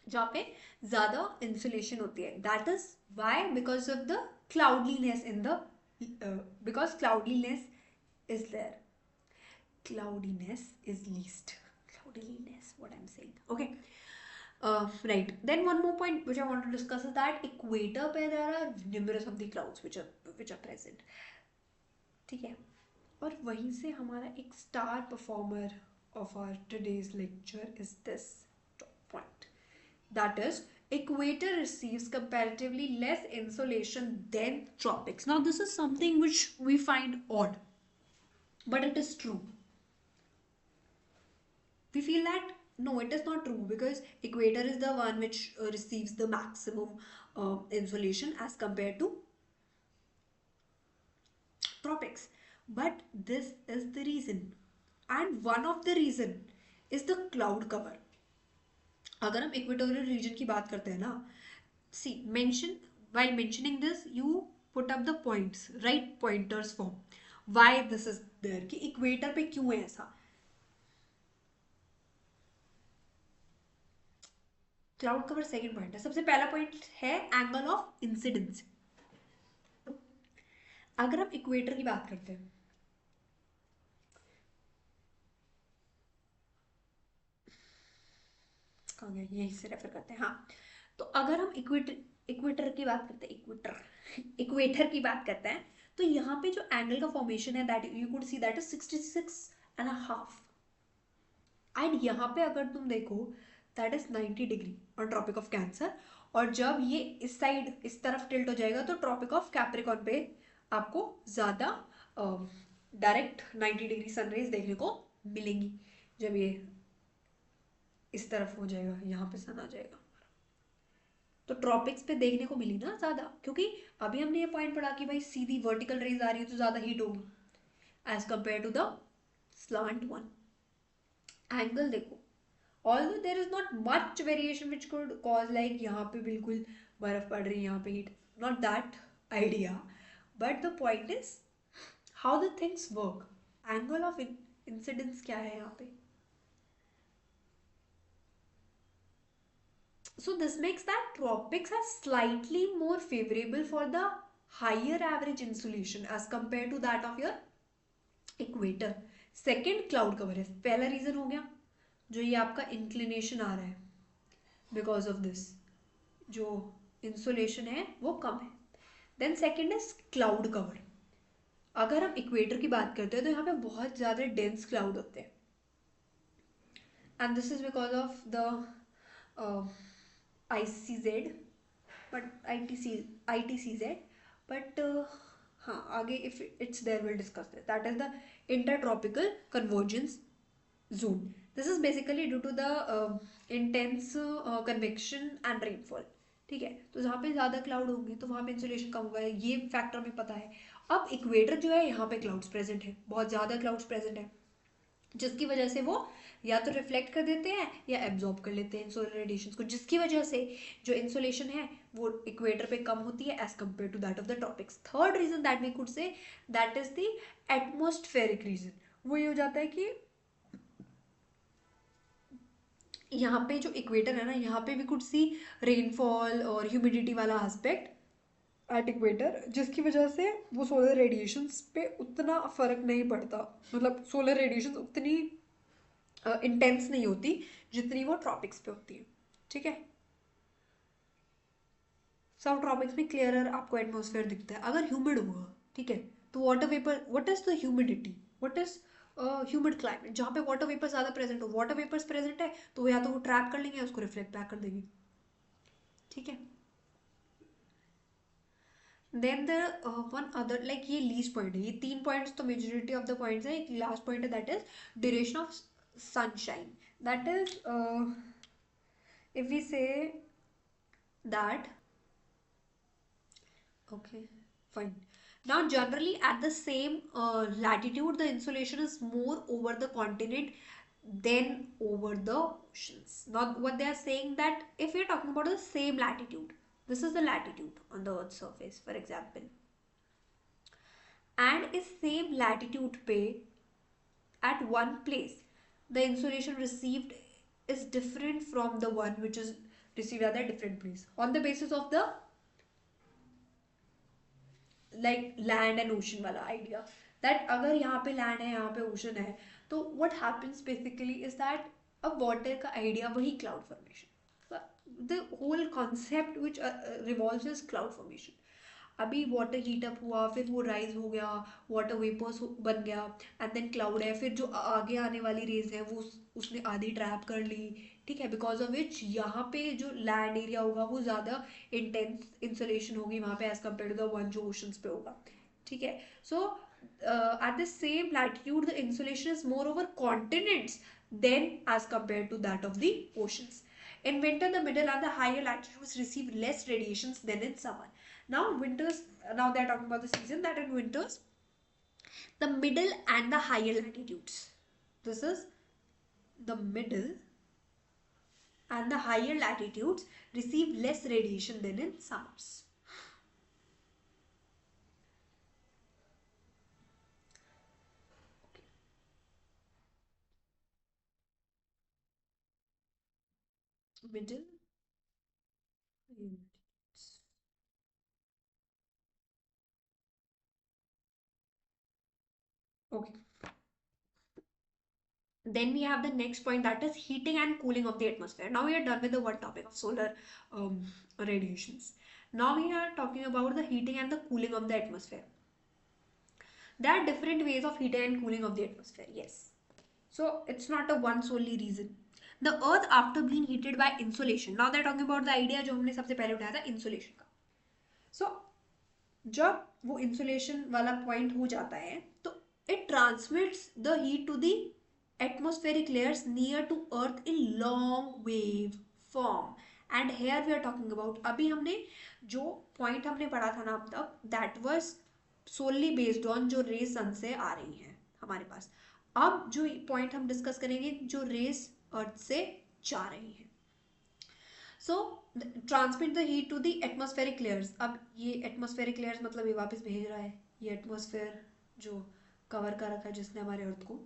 जहाँ पे ज़्यादा इंसुलेशन होती है। That is why because of the cloudiness in the, because cloudiness is there, cloudiness is least, cloudiness, what I'm saying. Okay, right, then one more point which I want to discuss is that equator पे there are numerous of the clouds which are present, ठीक है। और वहीं से हमारा एक star performer of our today's lecture is this point, that is equator receives comparatively less insolation than tropics. Now this is something which we find odd, but it is true. We feel that no, it is not true, because equator is the one which receives the maximum insolation as compared to tropics. But this is the reason, and one of the reason is the cloud cover. अगर हम equatorial region की बात करते हैं ना, सी mention, while mentioning this you put up the points, right, pointers form why this is there, कि equator पे क्यों है ऐसा। क्लाउड कवर सेकंड पॉइंट है, सबसे पहला पॉइंट है एंगल ऑफ इंसिडेंस। अगर हम इक्वेटर की बात करते हैं, कहाँ गया, यहीं से रेफर करते हैं, हाँ। तो अगर हम इक्वेटर इक्वेटर की बात करते हैं, इक्वेटर की बात करते हैं, तो यहाँ पे जो एंगल का फॉर्मेशन है that you could see that is 66.5, and यहाँ पे अगर तुम देखो that is 90 degree on tropic of cancer, और जब ये इस साइड इस तरफ टिल्ट हो जाएगा तो ट्रॉपिक ऑफ कैप्रिकॉन पे आपको ज़्यादा डायरेक्ट 90 डिग्री सनरेज देखने को मिलेंगी। जब ये इस तरफ हो जाएगा, यहाँ पे सन आ जाएगा, तो ट्रॉपिक्स पे देखने को मिली ना ज़्यादा, क्योंकि अभी हमने ये पॉइंट पढ़ा कि भाई सीधी वर्टिकल रेज आ रही है तो ज़्यादा हीट होगी as compare to the slant one. Angle देखो, although there is not much variation which could cause like यहाँ पे बिल्कुल बर्फ पड़ रही है, यहाँ पे heat, not that idea, but the point is how the things work, angle of incidence क्या है यहाँ पे। So this makes that tropics are slightly more favorable for the higher average insolation as compared to that of your equator. Second cloud cover है. पहला reason हो गया जो ये आपका इंक्लिनेशन आ रहा है, बिकॉज ऑफ दिस जो इंसुलेशन है वो कम है. Then second is cloud cover. अगर हम इक्वेटर की बात करते हैं तो यहाँ पे बहुत ज़्यादा डेंस क्लाउड होते हैं, and this is because of the ICZ, but ITCZ, but हाँ आगे if it's there we'll discuss this. That is the intertropical convergence zone. This is basically due to the intense convection and rainfall. ठीक है, तो जहाँ पे ज़्यादा cloud होंगे तो वहाँ पे इंसुलेशन कम होगा, ये फैक्टर हमें पता है. अब इक्वेटर जो है यहाँ पे क्लाउड्स प्रेजेंट है, बहुत ज़्यादा क्लाउड्स प्रेजेंट है, जिसकी वजह से वो या तो रिफ्लेक्ट कर देते हैं या एब्जॉर्ब कर लेते हैं सोलर रेडिएशन को, जिसकी वजह से जो इंसुलेशन है वो इक्वेटर पे कम होती है as compare to that of the tropics. Third reason that we could say that is the atmospheric reason. वो ये हो जाता है कि यहाँ पे जो इक्वेटर है ना, यहाँ पे वी कुड सी रेनफॉल और ह्यूमिडिटी वाला एस्पेक्ट एट इक्वेटर, जिसकी वजह से वो सोलर रेडिएशंस पे उतना फर्क नहीं पड़ता. मतलब सोलर रेडिएशन उतनी इंटेंस नहीं होती जितनी वो ट्रॉपिक्स पे होती है. ठीक है, सब ट्रॉपिक्स में क्लियरर आपको एटमॉस्फेयर दिखता है. अगर ह्यूमिड हुआ, ठीक है, तो water vapour, what is the humidity, what is humid climate, जहाँ पे वाटर वेपर ज़्यादा प्रेजेंट हो, वाटर वेपर्स प्रेजेंट है तो या तो वो ट्रैप कर लेंगे या उसको रिफ्लेक्ट बैक कर देंगे. ठीक है, then the one other like ये लीस्ट पॉइंट है, ये तीन पॉइंट्स तो मेजोरिटी ऑफ द पॉइंट्स है. एक लास्ट पॉइंट है that is duration of sunshine. That is if we say that, okay, fine. Now generally at the same latitude the insolation is more over the continent than over the oceans. Now what they are saying that if we are talking about the same latitude, this is the latitude on the earth's surface for example, and is same latitude पे at one place the insolation received is different from the one which is received at a different place on the basis of the like land and ocean वाला idea, that अगर यहाँ पे land है यहाँ पे ocean है तो what happens basically is that अब water का idea वही cloud formation, the whole concept which revolves is cloud formation. अभी वाटर हीट अप हुआ, फिर वो राइज हो गया, वाटर वेपर्स बन गया, एंड देन क्लाउड है, फिर जो आगे आने वाली रेज है वो उसने आधी ट्रैप कर ली. ठीक है, बिकॉज ऑफ विच यहाँ पे जो लैंड एरिया होगा वो ज़्यादा इंटेंस इंसुलेशन होगी वहाँ पे as compare to the one जो ओशंस पे होगा. ठीक है, सो at the same latitude the insulation is more over continents than as compared to that of the oceans. In winter the middle and the higher latitudes receive less radiations than in summer. Now winters, now they are talking about the season that in winters the middle and the higher latitudes, this is the middle and the higher latitudes receive less radiation than in summers. Middle latitudes. Okay, then we have the next point that is heating and cooling of the atmosphere. Now we are done with the one topic of solar radiations. Now we are talking about the heating and the cooling of the atmosphere. There are different ways of heating and cooling of the atmosphere, yes. So it's not a one solely reason. The earth after being heated by insolation. Now they're talking about the idea जो हमने सबसे पहले उठाया था insolation का. So जब वो insolation वाला point हो जाता है तो it transmits the heat to the atmospheric layers near to earth in long wave form. And here we are talking about, अभी हमने जो point हमने पढ़ा था ना अब तक, that was solely based on जो rays sun से आ रही हैं हमारे पास. अब जो पॉइंट हम डिस्कस करेंगे जो रेस अर्थ से जा रही है. So transmit the heat to the atmospheric layers. अब ये एटमॉस्फेरिक लेयर्स मतलब ये वापस भेज रहा है ये एटमॉस्फेयर जो कवर कर रखा है जिसने हमारे अर्थ को,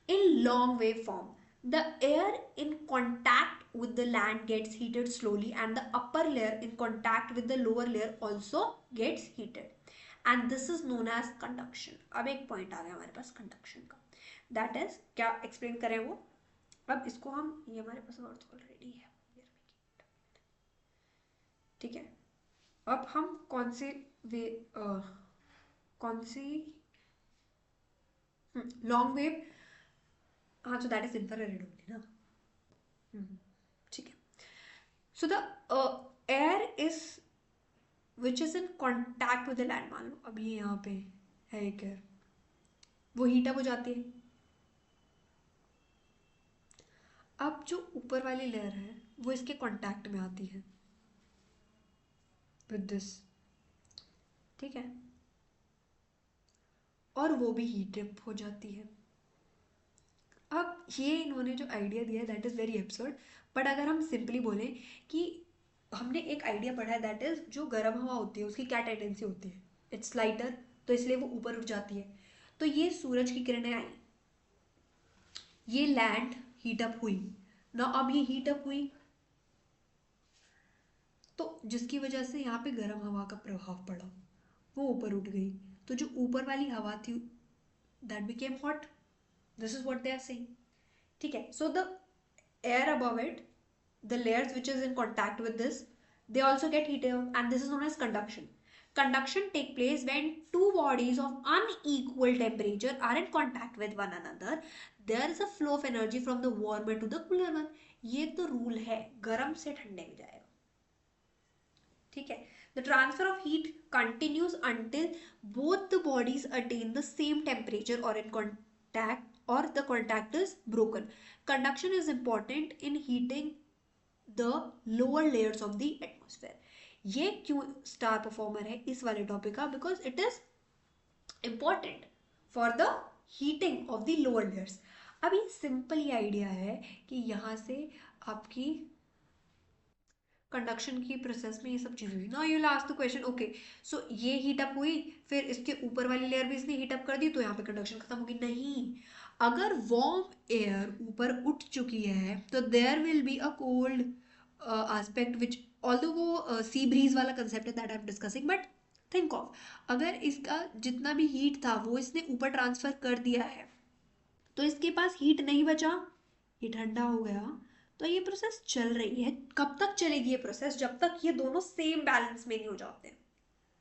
in long wave form. The air in contact with the land gets heated slowly and the upper layer in contact with the lower layer also gets heated and this is known as conduction. अब एक point आ गया हमारे पास conduction का, that is क्या explain करें वो। अब इसको हम, ये हमारे पास अर्थ ऑलरेडी है, ठीक है। अब हम कौन से वे कौन सी लॉन्ग वेव, हाँ तो दैट इज इंफ्रारेड ओनली ना, ठीक है। So the air is which is in contact with the land, मान लो अब ये यहाँ पे है एक एयर, वो हीट अप हो जाती है। अब जो ऊपर वाली लेयर है वो इसके कांटेक्ट में आती है विद दिस, ठीक है, और वो भी हीट अप हो जाती है। अब ये इन्होंने जो आइडिया दिया है that is very absurd, but अगर हम सिंपली बोलें कि हमने एक आइडिया पढ़ा है दैट इज जो गर्म हवा होती है उसकी क्या टेंडेंसी होती है, इट्स लाइटर, तो इसलिए वो ऊपर उठ जाती है। तो ये सूरज की किरणें आई, ये लैंड हीट अप हुई ना, अब ये हीट अप हुई तो जिसकी वजह से यहाँ पे गर्म हवा का प्रभाव पड़ा, वो ऊपर उठ गई, तो जो ऊपर वाली हवा थी that became hot, this is what they are saying, ठीक है। So the air above it, the layers which is in contact with this, they also get heated up and this is known as conduction. Conduction take place when two bodies of unequal temperature are in contact with one another. There is a flow of energy from the warmer to the cooler one. ये तो rule है, गर्म से ठंडे में जाएगा, ठीक है। The transfer of heat continues until both the bodies attain the same temperature or in contact or the contact is broken. Conduction is important in heating the lower layers of the atmosphere. ये क्यों star performer है इस वाले topic का, because it is important for the heating of the lower layers. अब ये simple ही idea है कि यहाँ से आपकी कंडक्शन की प्रोसेस में ये सब चीज़ें हुई ना। You last the question, okay so ये हीट अप हुई, फिर इसके ऊपर वाली लेयर भी इसने हीट अप कर दी, तो यहाँ पे कंडक्शन खत्म होगी, नहीं। अगर वार्म एयर ऊपर उठ चुकी है तो there will be a cold aspect which, although वो सी ब्रीज वाला कंसेप्ट है that I am discussing, but think of, अगर इसका जितना भी हीट था वो इसने ऊपर ट्रांसफर कर दिया है तो इसके पास हीट नहीं बचा, ये ठंडा हो गया, तो ये प्रोसेस चल रही है। कब तक चलेगी ये प्रोसेस, जब तक ये दोनों सेम बैलेंस में नहीं हो जाते,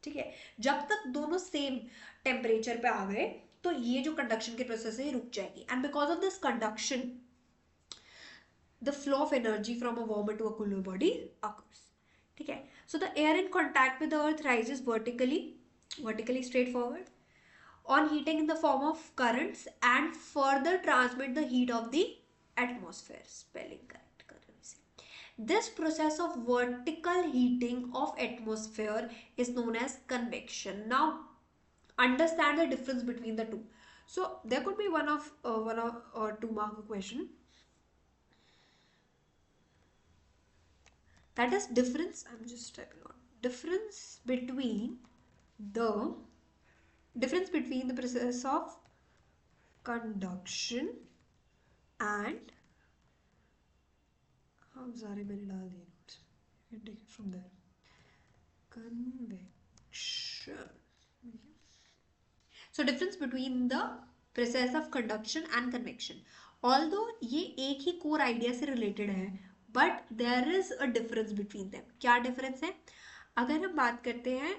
ठीक है। जब तक दोनों सेम टेम्परेचर पे आ गए तो ये जो कंडक्शन की प्रोसेस है ये रुक जाएगी, and because of this conduction the flow of energy from a warmer to a cooler body occurs, ठीक है। so the air in contact with the earth rises vertically straightforward on heating in the form of currents and further transmit the heat of the atmosphere, spelling correct करें इसे। this process of vertical heating of atmosphere is known as convection. Now understand the difference between the two. So there could be one or two mark question, that is difference, I'm just typing out difference between the process of conduction and, हम सारे मैंने डाल दिए notes, you can take it from there, convection. So difference between the process of conduction and convection, although ये एक ही core idea से related है, but there is a difference between them. क्या डिफरेंस है, अगर हम बात करते हैं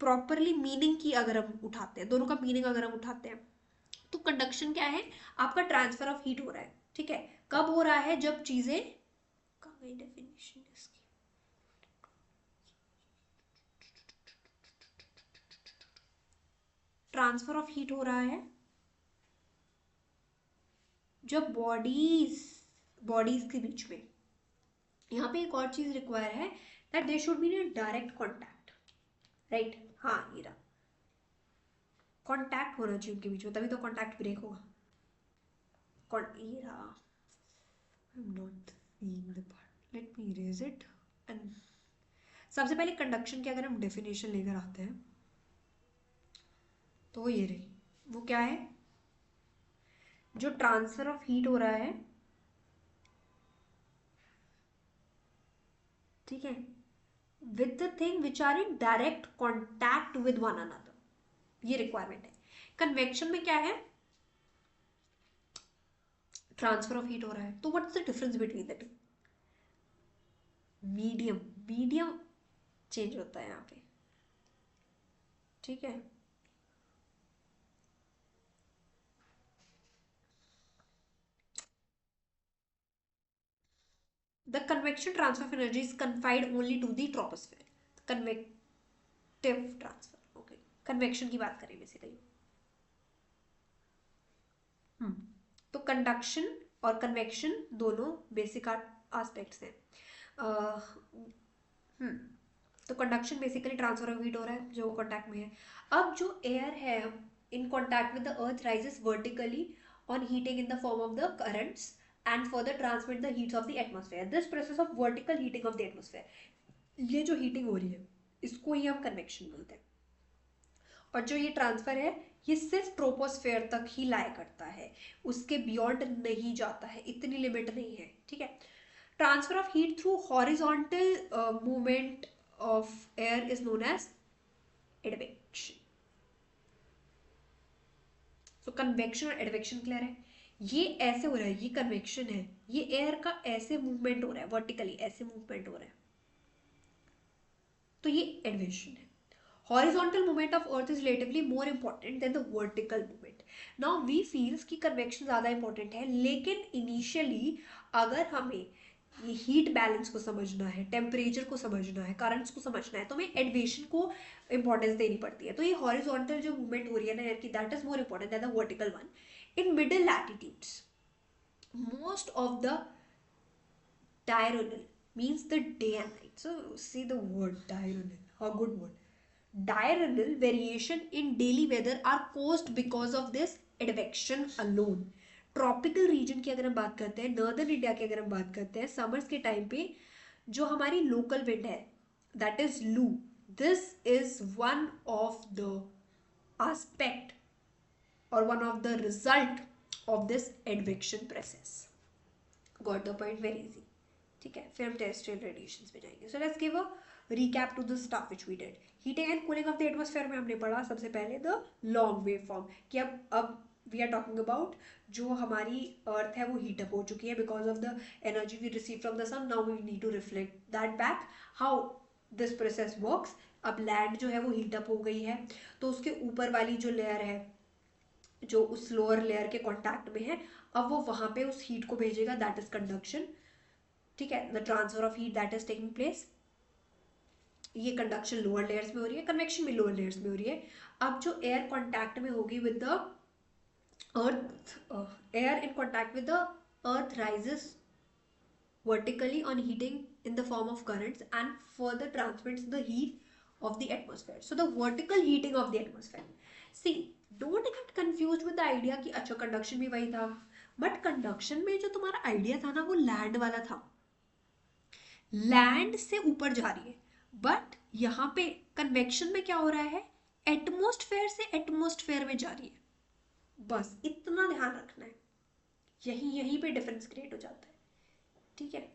प्रॉपरली मीनिंग की, अगर हम उठाते हैं दोनों का मीनिंग, अगर हम उठाते हैं तो कंडक्शन क्या है, आपका ट्रांसफर ऑफ हीट हो रहा है, ठीक है। कब हो रहा है, जब चीजें, कहाँ गई डेफिनेशन इसकी, ट्रांसफर ऑफ हीट हो रहा है जब बॉडीज के बीच में, यहाँ पे एक और चीज रिक्वायर है that they should be in direct contact, right, हाँ ये रहा, कॉन्टैक्ट होना चाहिए उनके बीच में, तभी तो कॉन्टैक्ट ब्रेक होगा। ये रहा, I am not seeing the part, let me erase it. And सबसे पहले कंडक्शन की अगर हम डेफिनेशन लेकर आते हैं तो वो ये रही, वो क्या है, जो ट्रांसफर ऑफ हीट हो रहा है ठीक है, with the thing which are in direct contact with one another, ये रिक्वायरमेंट है। कन्वेक्शन में क्या है, ट्रांसफर ऑफ हीट हो रहा है, तो what's the difference between the two, medium, medium change होता है यहाँ पे, ठीक है। The convection transfer of energy is confined only to the troposphere. Convective transfer, okay, convection की बात करें बेसिकली। तो कंडक्शन और कन्वेक्शन दोनों बेसिक एस्पेक्ट्स हैं। तो conduction basically transfer of heat हो रहा है जो कॉन्टैक्ट में है। अब जो एयर है in contact with the earth rises vertically on heating in the form of the currents and further transmit the heats of the atmosphere. This process of vertical heating of the atmosphere, ये जो heating हो रही है इसको ही हम convection बोलते हैं। और जो ये ट्रांसफर है ये सिर्फ ट्रोपोस्फेयर तक ही लाया करता है, उसके बियॉन्ड नहीं जाता है, इतनी लिमिट नहीं है, ठीक है। Transfer of heat through horizontal movement of air is known as advection. So convection और एडवेक्शन क्लियर है, ये ऐसे हो रहा है, ये कन्वेक्शन है, ये एयर का ऐसे मूवमेंट हो रहा है, वर्टिकली ऐसे मूवमेंट हो रहा है, तो ये एडवेक्शन है। Horizontal movement of earth is relatively more important than the vertical movement. Now we feels कि convection ज़्यादा important है, लेकिन initially अगर हमें ये हीट बैलेंस को समझना है, टेम्परेचर को समझना है, करंट्स को समझना है, तो हमें एडवेशन को इंपॉर्टेंस देनी पड़ती है। तो ये हॉरिजॉन्टल जो मूवमेंट हो रही है ना एयर की, that is more important than the vertical one. In middle latitudes most of the diurnal means the day and night. So see the word diurnal, how good word. Diurnal variation in daily weather are caused because of this advection alone. Tropical region की अगर हम बात करते हैं, northern India की अगर हम बात करते हैं, समर्स के टाइम पे जो हमारी लोकल विंड है that is loo, this is one of the aspect और one of the result of this advection process. Got the point, very easy, ठीक है। फिर हम टेरेस्ट्रियल रेडिएशंस पे जाएंगे। So let's give a recap to the stuff which we did. Heating and cooling of the atmosphere में हमने पढ़ा सबसे पहले the long wave form, कि अब we are talking about जो हमारी अर्थ है वो हीट अप हो चुकी है because of the energy we receive from the sun. Now we need to reflect that back. How this process works. अब लैंड जो है वो हीट अप हो गई है, तो उसके ऊपर वाली जो लेयर है जो उस लोअर लेयर के कॉन्टैक्ट में है, अब वो वहां पे उस हीट को भेजेगा, दैट इज कंडक्शन, ठीक है। The transfer of heat that is taking place, ये कंडक्शन लोअर लेयर्स में हो रही है, कन्वेक्शन भी लोअर लेयर्स में हो रही है। अब जो एयर कांटेक्ट में होगी with the earth, air in contact with the earth rises vertically on heating in the form of currents and further transmits the heat of the atmosphere. So the vertical heating of the atmosphere. See, don't get confused with the idea कि अच्छा conduction भी वही था, but conduction में जो तुम्हारा idea था ना वो लैंड वाला था, लैंड से ऊपर जा रही है, बट यहाँ पे कन्वेक्शन में क्या हो रहा है, एटमोस्फेयर से एटमोस्फेयर में जा रही है, बस इतना ध्यान रखना है, यहीं पे डिफरेंस क्रिएट हो जाता है, ठीक है।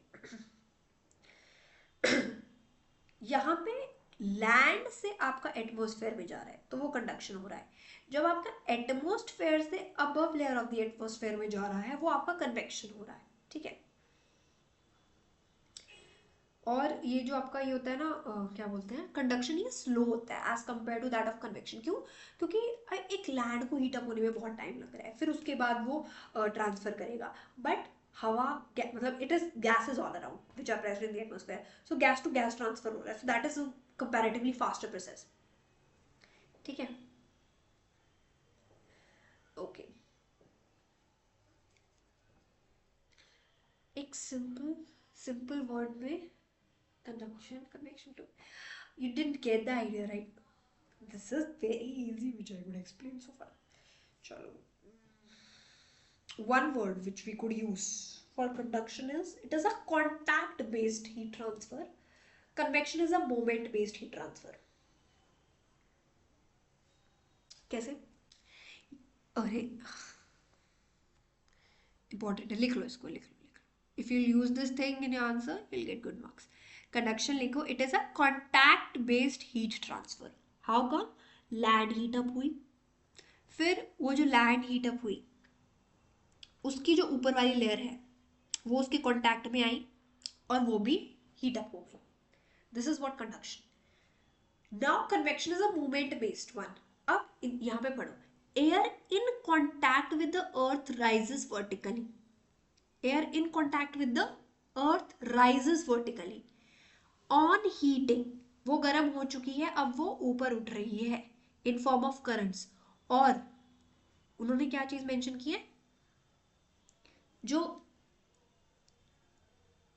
यहाँ पे लैंड से आपका एटमोस्फेयर में जा रहा है तो वो कंडक्शन हो रहा है, जब आपका एटमोस्फेयर से above layer of the atmosphere में जा रहा है वो आपका कन्वेक्शन हो रहा है, ठीक है। और ये जो आपका ये होता है ना क्या बोलते हैं, कंडक्शन, ये स्लो होता है as compare to that of convection. क्यों? क्योंकि एक लैंड को हीट अप होने में बहुत टाइम लग रहा है, फिर उसके बाद वो ट्रांसफर करेगा, बट हवा मतलब it is gases all around which are present in the atmosphere, so gas to gas transfer हो रहा है, so that is comparatively faster process, ठीक है। ओके, एक सिंपल सिंपल वर्ड में conduction convection to, you didn't get the idea, right? This is very easy which I could explain so far. Chalo, one word which we could use for conduction is, it is a contact based heat transfer, convection is a moment based heat transfer. कैसे? अरे important है, लिख लो इसको, लिख लो, If you use this thing in your answer, you'll get good marks. Conduction लिखो, it is a contact based heat transfer. How come? Land heat up हुई, फिर वो जो लैंड हीट अप हुई उसकी जो ऊपर वाली लेयर है वो उसके कांटेक्ट में आई और वो भी हीट अप हो गई. This is what conduction. Now convection is a movement based one. अब यहाँ पे पढ़ो. Air in contact with the earth rises vertically. Air in contact with the earth rises vertically. On heating वो गर्म हो चुकी है, अब वो ऊपर उठ रही है इन फॉर्म ऑफ करंट्स. और उन्होंने क्या चीज मेंशन की है, जो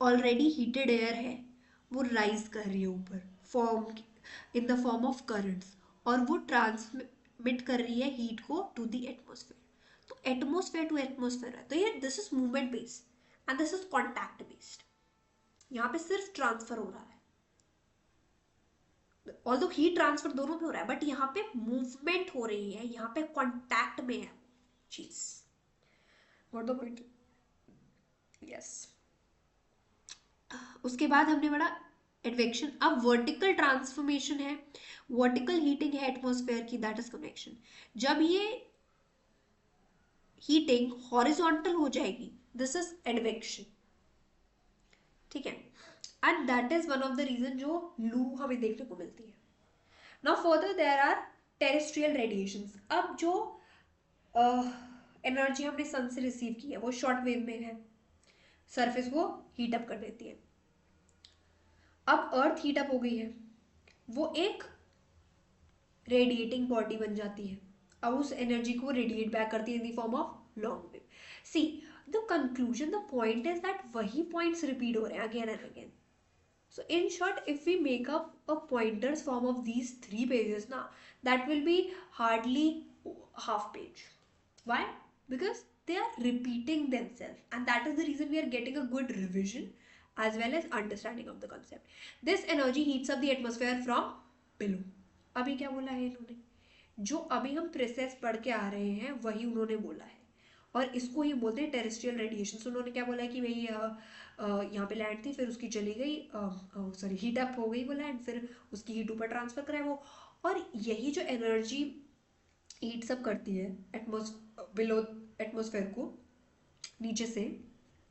ऑलरेडी हीटेड एयर है वो राइज कर रही है ऊपर form in the form of currents, और वो ट्रांसमिट कर रही है हीट को टू द एटमोसफेयर. तो एटमोसफेयर टू एटमोसफेयर है, तो ये this is movement based and this is contact based. यहाँ पे सिर्फ ट्रांसफर हो रहा है, ऑल्दो हीट ट्रांसफर दोनों पे हो रहा है, बट यहाँ पे मूवमेंट हो रही है, यहाँ पे कॉन्टैक्ट में है चीज. What the point? यस. उसके बाद हमने पढ़ा एडवेक्शन. अब वर्टिकल ट्रांसफॉर्मेशन है, वर्टिकल हीटिंग है एटमॉस्फेयर की, दैट इज कन्वेक्शन. जब ये हीटिंग हॉरिजॉन्टल हो जाएगी, दिस इज एडवेक्शन. ठीक है. And that is one of the reason जो लू हमें देखने को मिलती है. Now further there are terrestrial radiations. अब जो एनर्जी हमने सन से रिसीव की है वो शॉर्ट वेव में है, सरफेस वो हीट अप कर देती है. अब अर्थ हीट अप हो गई है, वो एक रेडिएटिंग बॉडी बन जाती है. अब उस एनर्जी को रेडिएट बैक करती है in the form of long wave. See the conclusion, the point is that वही पॉइंट्स रिपीट हो रहे हैं again and again. So in short, if we make up a pointers form of these 3 pages now, that will be hardly half page. Why? Because they are repeating themselves, and that is the reason we are getting a good revision as well as understanding of the concept. This energy heats up the atmosphere from below. अभी क्या बोला है इन्होंने, जो अभी हम process पढ़ के आ रहे हैं वही उन्होंने बोला है, और इसको ही बोलते हैं टेरेस्ट्रियल रेडिएशन. उन्होंने क्या बोला है कि भाई यहाँ पे लैंड थी, फिर उसकी चली गई, सॉरी हीट अप हो गई वो लैंड, फिर उसकी हीट ऊपर ट्रांसफर कराए वो, और यही जो एनर्जी हीट्स अप करती है बिलो एटमोसफेयर को, नीचे से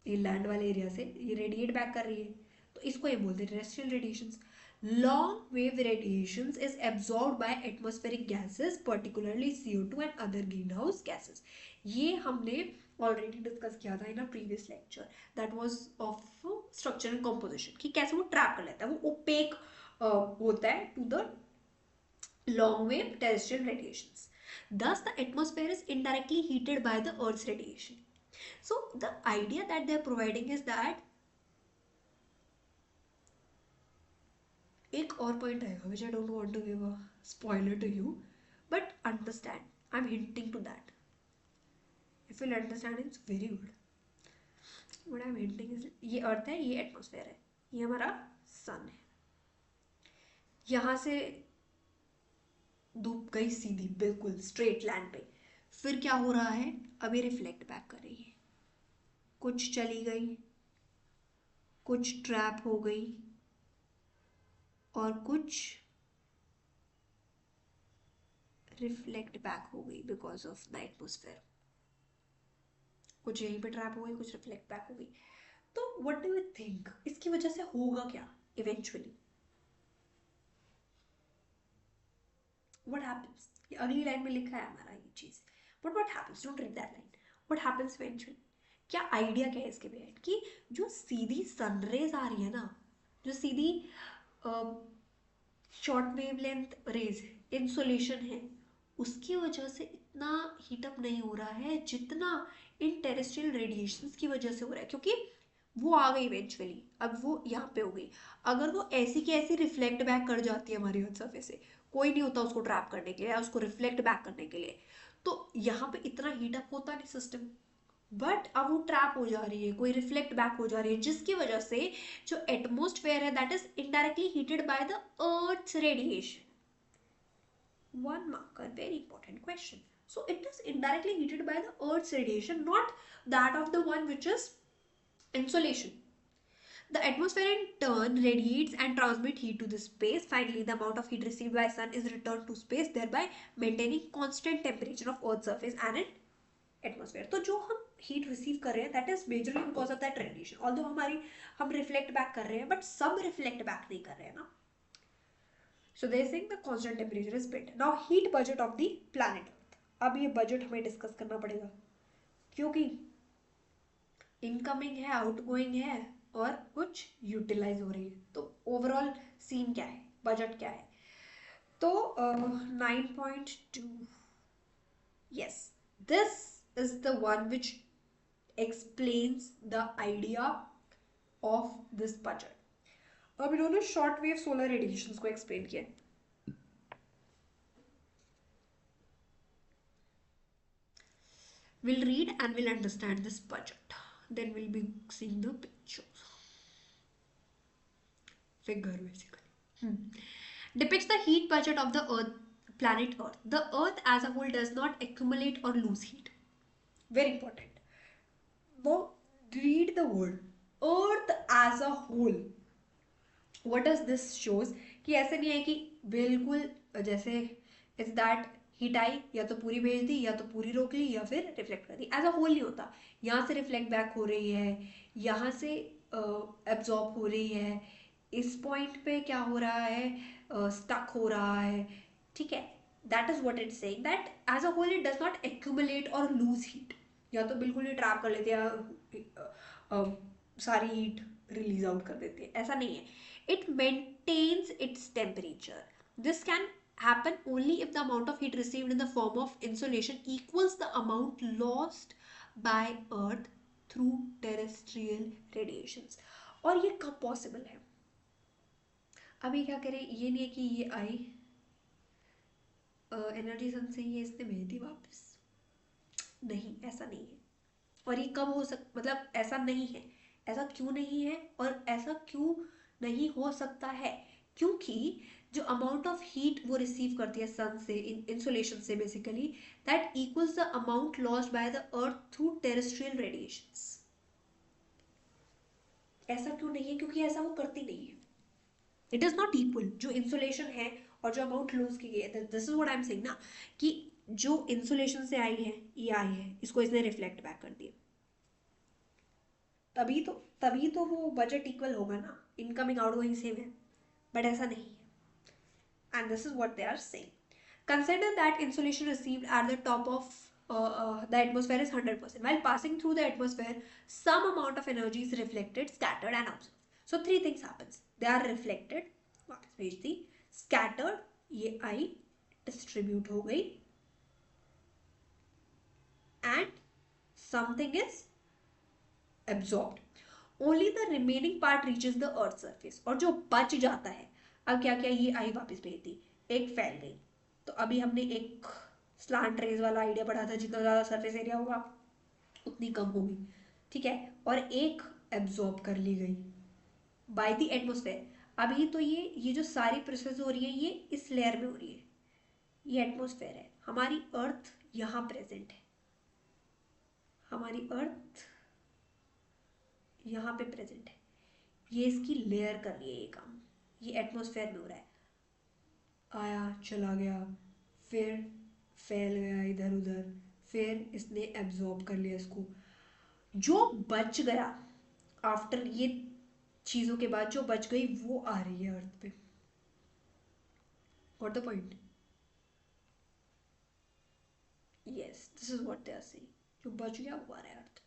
ये लैंड वाले एरिया से ये रेडिएट बैक कर रही है, तो इसको ये बोलते हैं terrestrial radiations. Long wave radiations is absorbed by atmospheric gases, particularly CO2 and other green house gases. ये हमने ऑलरेडी डिस्कस किया था in a previous lecture, that was of structure and composition, कि कैसे वो ट्रैप कर लेता है, वो ओपेक होता है to the long wave terrestrial radiations. Thus, the atmosphere is indirectly heated by the Earth's radiation. So, the idea that they are providing is that एक और point आएगा, which I don't want to give a spoiler to you, but understand, I'm hinting to that. If you'll understand, it's very good. What I'm hinting is, ये अर्थ है, ये atmosphere है, ये हमारा सन है. यहाँ से धूप गई सीधी बिल्कुल स्ट्रेट लैंड पे, फिर क्या हो रहा है, अभी रिफ्लेक्ट बैक कर रही है, कुछ चली गई, कुछ ट्रैप हो गई, और कुछ रिफ्लेक्ट बैक हो गई बिकॉज ऑफ द एटमोसफेयर. कुछ यहीं पे ट्रैप हो गई, कुछ रिफ्लेक्ट बैक हो गई. तो व्हाट डू यू थिंक इसकी वजह से होगा क्या इवेंचुअली? What happens? ये अगली लाइन में लिखा है हमारा ये चीज, but what happens? Don't read that line. What happens eventually? क्या आइडिया क्या है इसके बिहाइंड, कि जो सीधी सनरेज आ रही है ना, जो सीधी short wave length rays insolation है, उसकी वजह से इतना हीटअप नहीं हो रहा है जितना इन टेरेस्ट्रियल रेडिएशंस की वजह से हो रहा है, क्योंकि वो आ गई इवेंचुअली, अब वो यहाँ पे हो गई. अगर वो ऐसी की ऐसी रिफ्लेक्ट बैक कर जाती है हमारी अर्थ सरफेस से, कोई नहीं होता उसको ट्रैप करने के लिए या उसको रिफ्लेक्ट बैक करने के लिए, तो यहाँ पे इतना हीटअप होता नहीं सिस्टम. बट अब वो ट्रैप हो जा रही है, कोई रिफ्लेक्ट बैक हो जा रही है, जिसकी वजह से जो एटमोस्फेयर है that is indirectly heated by the earth's radiation. One marker, very important question. So it is indirectly heated by the Earth's radiation, not that of the one which is Insolation. The atmosphere in turn radiates and transmits heat to the space. Finally, the amount of heat received by sun is returned to space, thereby maintaining constant temperature of Earth's surface and its atmosphere. तो जो हम heat receive कर रहे हैं, that is majorly because of that radiation. Although हम reflect back कर रहे हैं, but सब reflect back नहीं कर रहे हैं ना. So they are saying the constant temperature is maintained. Now heat budget of the planet Earth. अब ये budget हमें discuss करना पड़ेगा, क्योंकि इनकमिंग है, आउटगोइंग है और कुछ यूटिलाइज हो रही है. तो ओवरऑल सीन क्या है, बजट क्या है? तो 9.2, yes, this is the one which explains the idea of this budget. अब इन्होंने शॉर्ट वेव सोलर रेडिएशन को एक्सप्लेन किया. We'll read and we'll understand this budget. Then we'll be seeing the pictures. Figure basically. Depicts the heat budget of the Earth, planet Earth. The Earth as a whole does not accumulate or lose heat. Very important. Now read the word Earth as a whole. What does this shows? कि ऐसे नहीं है कि बिल्कुल जैसे is that heat आई, या तो पूरी भेज दी या तो पूरी रोक ली या फिर रिफ्लेक्ट कर दी. एज अ होल नहीं होता. यहाँ से रिफ्लेक्ट बैक हो रही है, यहाँ से एब्जॉर्ब हो रही है, इस पॉइंट पे क्या हो रहा है, स्टक हो रहा है. ठीक है, that is what it saying, that as a whole it does not accumulate और लूज हीट. या तो बिल्कुल ही ट्रैप कर लेते हैं, सारी हीट रिलीज आउट कर देते हैं, ऐसा नहीं है. It maintains its temperature. This can happen only if the amount of heat received in the form of insolation equals the amount lost by Earth through terrestrial radiations. और ये कब possible है? अभी क्या करें, ये नहीं है कि ये आई एनर्जी सन से ये इसने भेज दी वापस. नहीं, ऐसा नहीं है. और ये कब हो मतलब ऐसा नहीं है. ऐसा क्यों नहीं है और ऐसा क्यों नहीं हो सकता है? क्योंकि जो अमाउंट ऑफ हीट वो रिसीव करती है सन से, इंसुलेशन से basically, that equals the amount lost by the earth through terrestrial radiations. ऐसा क्यों नहीं है? क्योंकि ऐसा वो करती नहीं है. It is not equal. जो इंसुलेशन है और जो अमाउंट लूज की गई है, this is what I am saying ना, कि जो इंसुलेशन से आई है, ये आई है, इसको इसने रिफ्लेक्ट बैक कर दिया, तभी तो वो बजट इक्वल होगा ना. इनकमिंग आउटगोइंग सेम है, बट ऐसा नहीं है. And this is what they are saying. Consider that insulation received at the top of the atmosphere is 100%. While passing through the atmosphere, some amount of energy is reflected, scattered and absorbed. So 3 things happens. They are reflected, वापस भेज दी, scattered, ये आई distribute हो गई, and something is absorbed. Only the remaining part reaches the earth surface. और जो बच जाता है, अब क्या क्या, ये आई वापस भेज दी, एक फैल गई. तो अभी हमने एक स्लांट रेज वाला आइडिया पढ़ा था, जितना ज़्यादा सरफेस एरिया होगा उतनी कम होगी. ठीक है, और एक एब्जॉर्ब कर ली गई बाय द एटमोसफेयर. अभी तो ये जो सारी प्रोसेस हो रही है, ये इस लेयर में हो रही है. ये एटमोसफेयर है, हमारी अर्थ यहाँ प्रेजेंट है, हमारी अर्थ यहाँ पे प्रेजेंट है. ये इसकी लेयर कर रही है ये काम. ये एटमोसफेयर में हो रहा है, आया चला गया, फिर फैल गया इधर उधर, फिर इसने एब्जॉर्ब कर लिया इसको. जो बच गया आफ्टर ये चीज़ों के बाद, जो बच गई वो आ रही है अर्थ पे. What the point? Yes, this is what they are saying. जो बच गया वो आ रहा है अर्थ पे.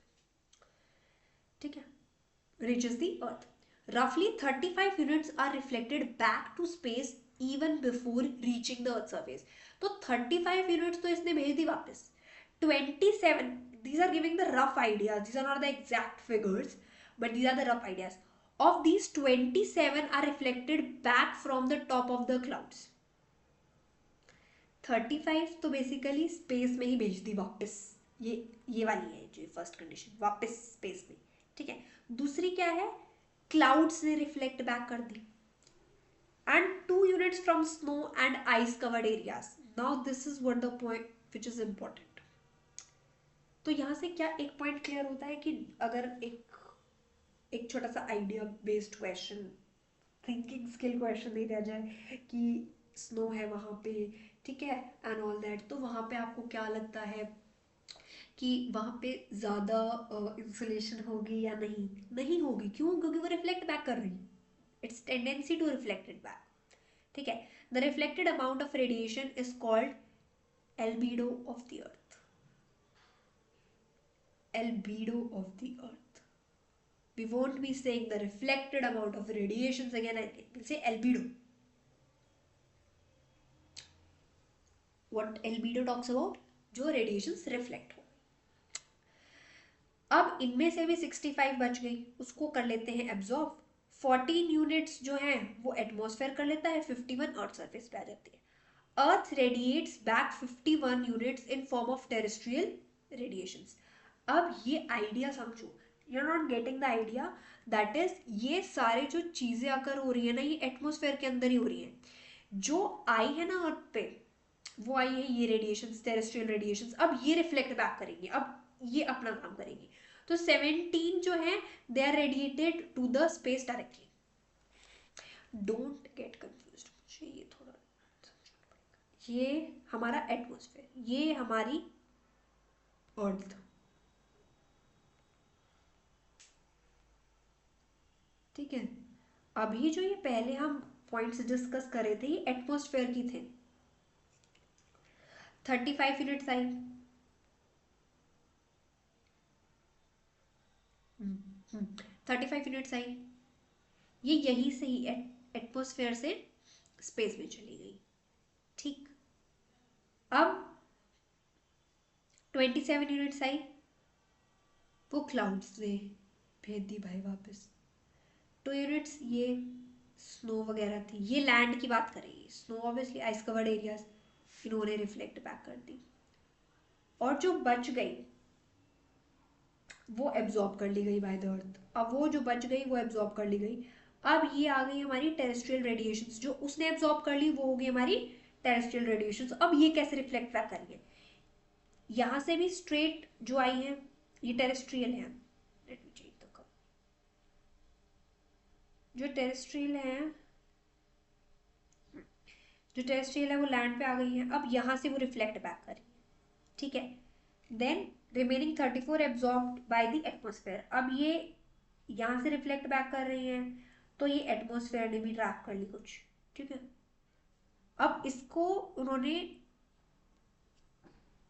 ठीक है, reaches the earth. Roughly 35 units are reflected back to space even before reaching the earth surface. तो 35 units तो इसने भेज दी वापस. 27, these are giving the rough ideas, these are not the exact figures, but these are the rough ideas. Of these 27 are reflected back from the top of the clouds. 35 तो basically space में ही भेज दी वापस. ये वाली है जो first condition, वापस space में. ठीक है, दूसरी क्या है, क्लाउड्स ने रिफ्लेक्ट बैक कर दी. And 2 units from snow and ice covered areas. Now this is what the point which is important. तो यहाँ से क्या एक पॉइंट क्लियर होता है कि अगर एक एक छोटा सा idea based question, thinking skill question दे दिया जाए कि स्नो है वहाँ पे, ठीक है, एंड ऑल दैट, तो वहाँ पे आपको क्या लगता है कि वहाँ पे ज़्यादा इंसुलेशन होगी या नहीं? नहीं होगी, क्यों? क्योंकि वो रिफ्लेक्ट बैक कर रही है, it's tendency to reflect it back, ठीक है। The reflected amount of radiation is called albedo of the earth, albedo of the earth. We won't be saying the reflected amount of radiations again and again. We'll say albedo. What albedo talks about? जो radiations reflect हो। अब इनमें से भी 65 बच गई, उसको कर लेते हैं एब्जॉर्ब। 14 यूनिट्स जो हैं वो एटमॉस्फेयर कर लेता है, 51 अर्थ सरफेस पे आ जाती है। Earth radiates back 51 units in form of terrestrial radiations. अब ये आइडिया समझो, you are not getting the idea, that is ये सारे जो चीजें आकर हो रही है ना, ये एटमॉस्फेयर के अंदर ही हो रही है। जो आई है ना अर्थ पे, वो आई है ये रेडिएशंस, टेरेस्ट्रियल रेडिएशंस, अब ये रिफ्लेक्ट बैक करेंगे, अब ये अपना काम करेंगे। तो 17 जो है they are radiated to the space directly. Don't get confused, मुझे ये थोड़ा, ये हमारा एटमॉस्फेयर, ये हमारी अर्थ, ठीक है। अभी जो ये पहले हम पॉइंट्स डिस्कस कर रहे थे ये एटमॉस्फेयर की थे। 35 यूनिट्स आई, 35 यूनिट्स आई, ये यहीं से ही एटमॉस्फेयर से स्पेस में चली गई, ठीक। अब 27 यूनिट्स आई, वो क्लाउड्स ने भेज दी भाई वापस। 2 यूनिट्स ये स्नो वगैरह थी, ये लैंड की बात करेंगे, snow obviously ice covered areas, इन्होंने रिफ्लेक्ट बैक कर दी। और जो बच गई वो एब्जॉर्ब कर ली गई बाय द अर्थ। अब वो जो बच गई वो एब्जॉर्ब कर ली गई। अब ये आ गई हमारी टेरेस्ट्रियल रेडिएशंस, जो उसने एब्जॉर्ब कर ली वो हो गई हमारी टेरेस्ट्रियल रेडिएशंस। अब ये कैसे रिफ्लेक्ट बैक करेंगे? यहाँ से भी स्ट्रेट जो आई है ये टेरेस्ट्रियल है, let me change the colour, जो टेरेस्ट्रियल है, जो टेरेस्ट्रियल है वो लैंड पे आ गई है, अब यहाँ से वो रिफ्लेक्ट बैक करेंगे, ठीक है। Then remaining 34 absorbed by the atmosphere. अब ये यहाँ से रिफ्लेक्ट बैक कर रही हैं, तो ये एटमॉस्फेयर ने भी ट्रैप कर ली कुछ, ठीक है। अब इसको उन्होंने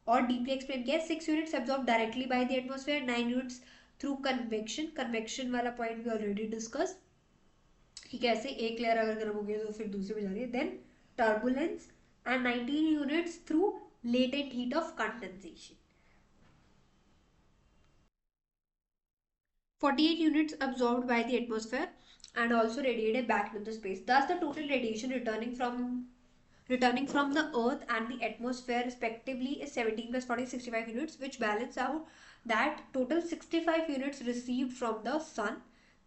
और डीपली एक्सप्लेन किया। 6 units absorb directly by the atmosphere, 9 units through convection, convection वाला पॉइंट भी ऑलरेडी डिस्कस, कि कैसे एक लेयर अगर गर्म हो गई तो फिर दूसरे में जा रही है। Then turbulence and 19 units through latent heat of condensation. 48 units absorbed by the atmosphere and also radiated back into space. Thus, the total radiation returning from the Earth and the atmosphere respectively is 17 plus 40, 65 units, which balance out that total 65 units received from the sun.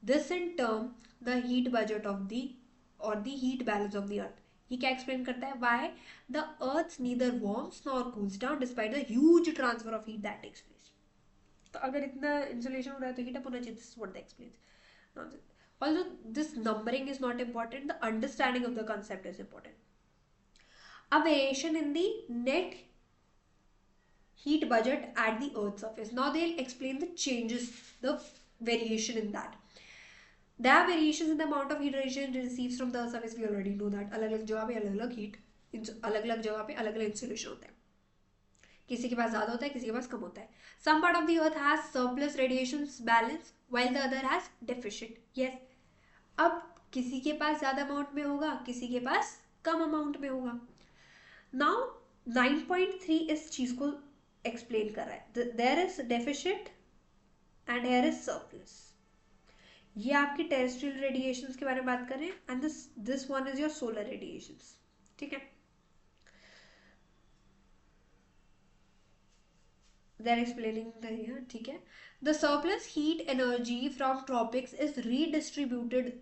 This in turn the heat budget of the or the heat balance of the Earth. ये क्या explain करता है? Why the Earth neither warms nor cools down despite the huge transfer of heat that takes place. तो अगर इतना insulation हो रहा है तो हीट अप होना चाहिए, this is what the explains. Also this numbering is not important, the understanding of the concept is important. A variation in the net heat budget at the Earth's surface. Now they'll explain the changes, the variation in that. There are variations in the amount of heat radiation receives from the Earth's surface. We already know that. अलग अलग जगह पे अलग अलग heat, अलग अलग जगह पे अलग अलग इंसुलेशन होता है, किसी के पास ज्यादा होता है, किसी के पास कम होता है। Some part of the earth has surplus radiations balance while the other has deficient. Yes. अब किसी के पास ज्यादा अमाउंट में होगा, किसी के पास कम अमाउंट में होगा। Now 9.3 इस चीज को एक्सप्लेन कर रहा है। There is deficit and here is surplus. ये आपकी टेरेस्ट्रियल रेडिएशंस के बारे में बात कर रहे हैं, and this one is your solar radiations, ठीक है। They're explaining the here, ठीक है। The surplus heat energy from tropics is redistributed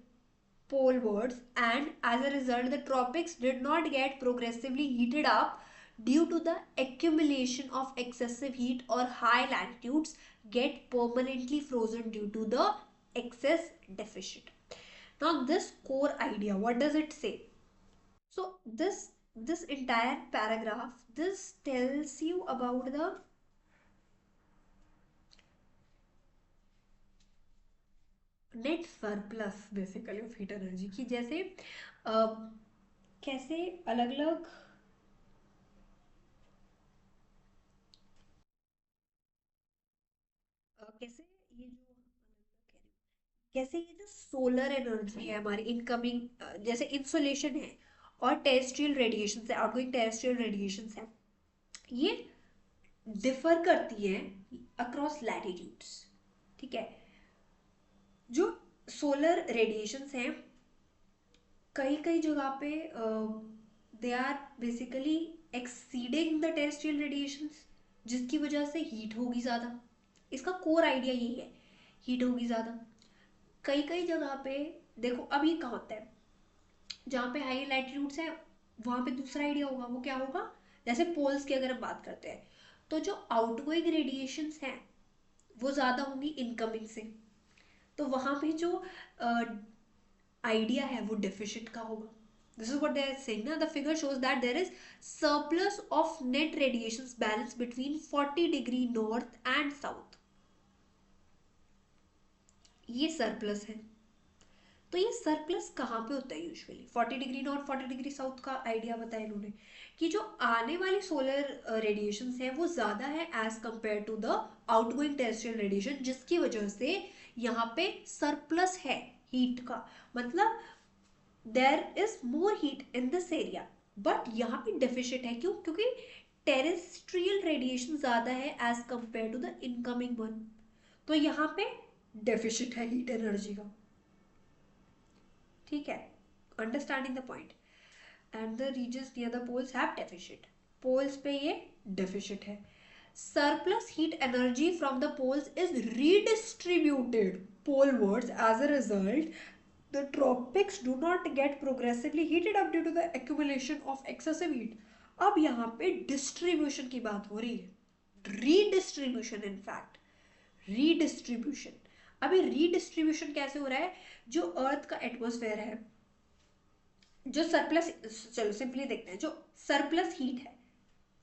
polewards, and as a result, the tropics did not get progressively heated up due to the accumulation of excessive heat, or high latitudes get permanently frozen due to the excess, deficit. Now this core idea, what does it say? So this entire paragraph, this tells you about the net surplus basically of heat energy की, जैसे कैसे अलग अलग कैसे ये जो कैसे ये जो सोलर एनर्जी है हमारी इनकमिंग, जैसे इंसोलेशन है और टेरेस्ट्रियल रेडिएशन है, आउटगोइंग टेरेस्ट्रियल रेडिएशन है, ये डिफर करती है अक्रॉस लैटिट्यूड्स। ठीक है, जो सोलर रेडिएशंस हैं कई कई जगह पे they are basically exceeding the terrestrial radiations, जिसकी वजह से हीट होगी ज़्यादा। इसका कोर आइडिया यही है, हीट होगी ज़्यादा। कई कई जगह पे देखो, अब ये कहाँ होता है, जहाँ पे हाई लैटिट्यूड्स है वहाँ पे दूसरा आइडिया होगा। वो क्या होगा, जैसे पोल्स की अगर हम बात करते हैं तो जो आउटगोइंग रेडिएशंस हैं वो ज़्यादा होंगी इनकमिंग से, तो वहाँ पे जो आइडिया है वो डेफिशिट का होगा। This is what they are saying ना, the figure shows that there is surplus of net radiations balance between 40 degree north and south. ये सरप्लस है। तो ये सरप्लस कहाँ पे होता है usually? 40 degree north 40 degree south का आइडिया बताया इन्होंने कि जो आने वाली सोलर रेडिएशंस है वो ज़्यादा है as compare to the outgoing terrestrial radiation, जिसकी वजह से यहाँ पे सरप्लस है हीट का। मतलब there is more heat in this area, but यहाँ पे डेफिशिट है। क्यों? क्योंकि टेरेस्ट्रियल रेडिएशन ज़्यादा है as compare to the incoming one, तो यहाँ पे डेफिशिट है हीट एनर्जी का। ठीक है, understanding the point. And the regions near the poles have deficit, poles पे ये डेफिशिट है। Surplus heat energy from the poles is redistributed polewards, as a result the tropics do not get progressively heated up due to the accumulation of excessive heat. अब यहाँ पे distribution की बात हो रही है, रीडिस्ट्रीब्यूशन, इनफैक्ट रीडिस्ट्रीब्यूशन। अभी redistribution कैसे हो रहा है? जो अर्थ का एटमॉस्फेयर है, जो सरप्लस, चलो सिंपली देखते हैं, जो सरप्लस हीट है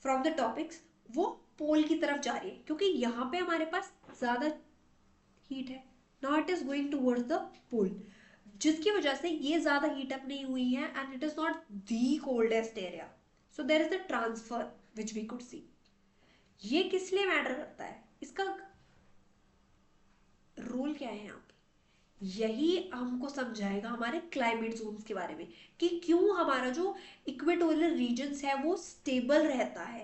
फ्रॉम द टॉपिक्स वो पोल की तरफ जा रही है, क्योंकि यहाँ पे हमारे पास ज्यादा हीट है। Now it is going towards the pole, जिसकी वजह से ये ज्यादा हीट अप नहीं हुई है and it is not the coldest area, so there is the transfer which we could see. ये किस लिए मैटर करता है, इसका रोल क्या है यहाँ पे, यही हमको समझाएगा हमारे क्लाइमेट जोन्स के बारे में, कि क्यों हमारा जो इक्वेटोरियल रीजन्स है वो स्टेबल रहता है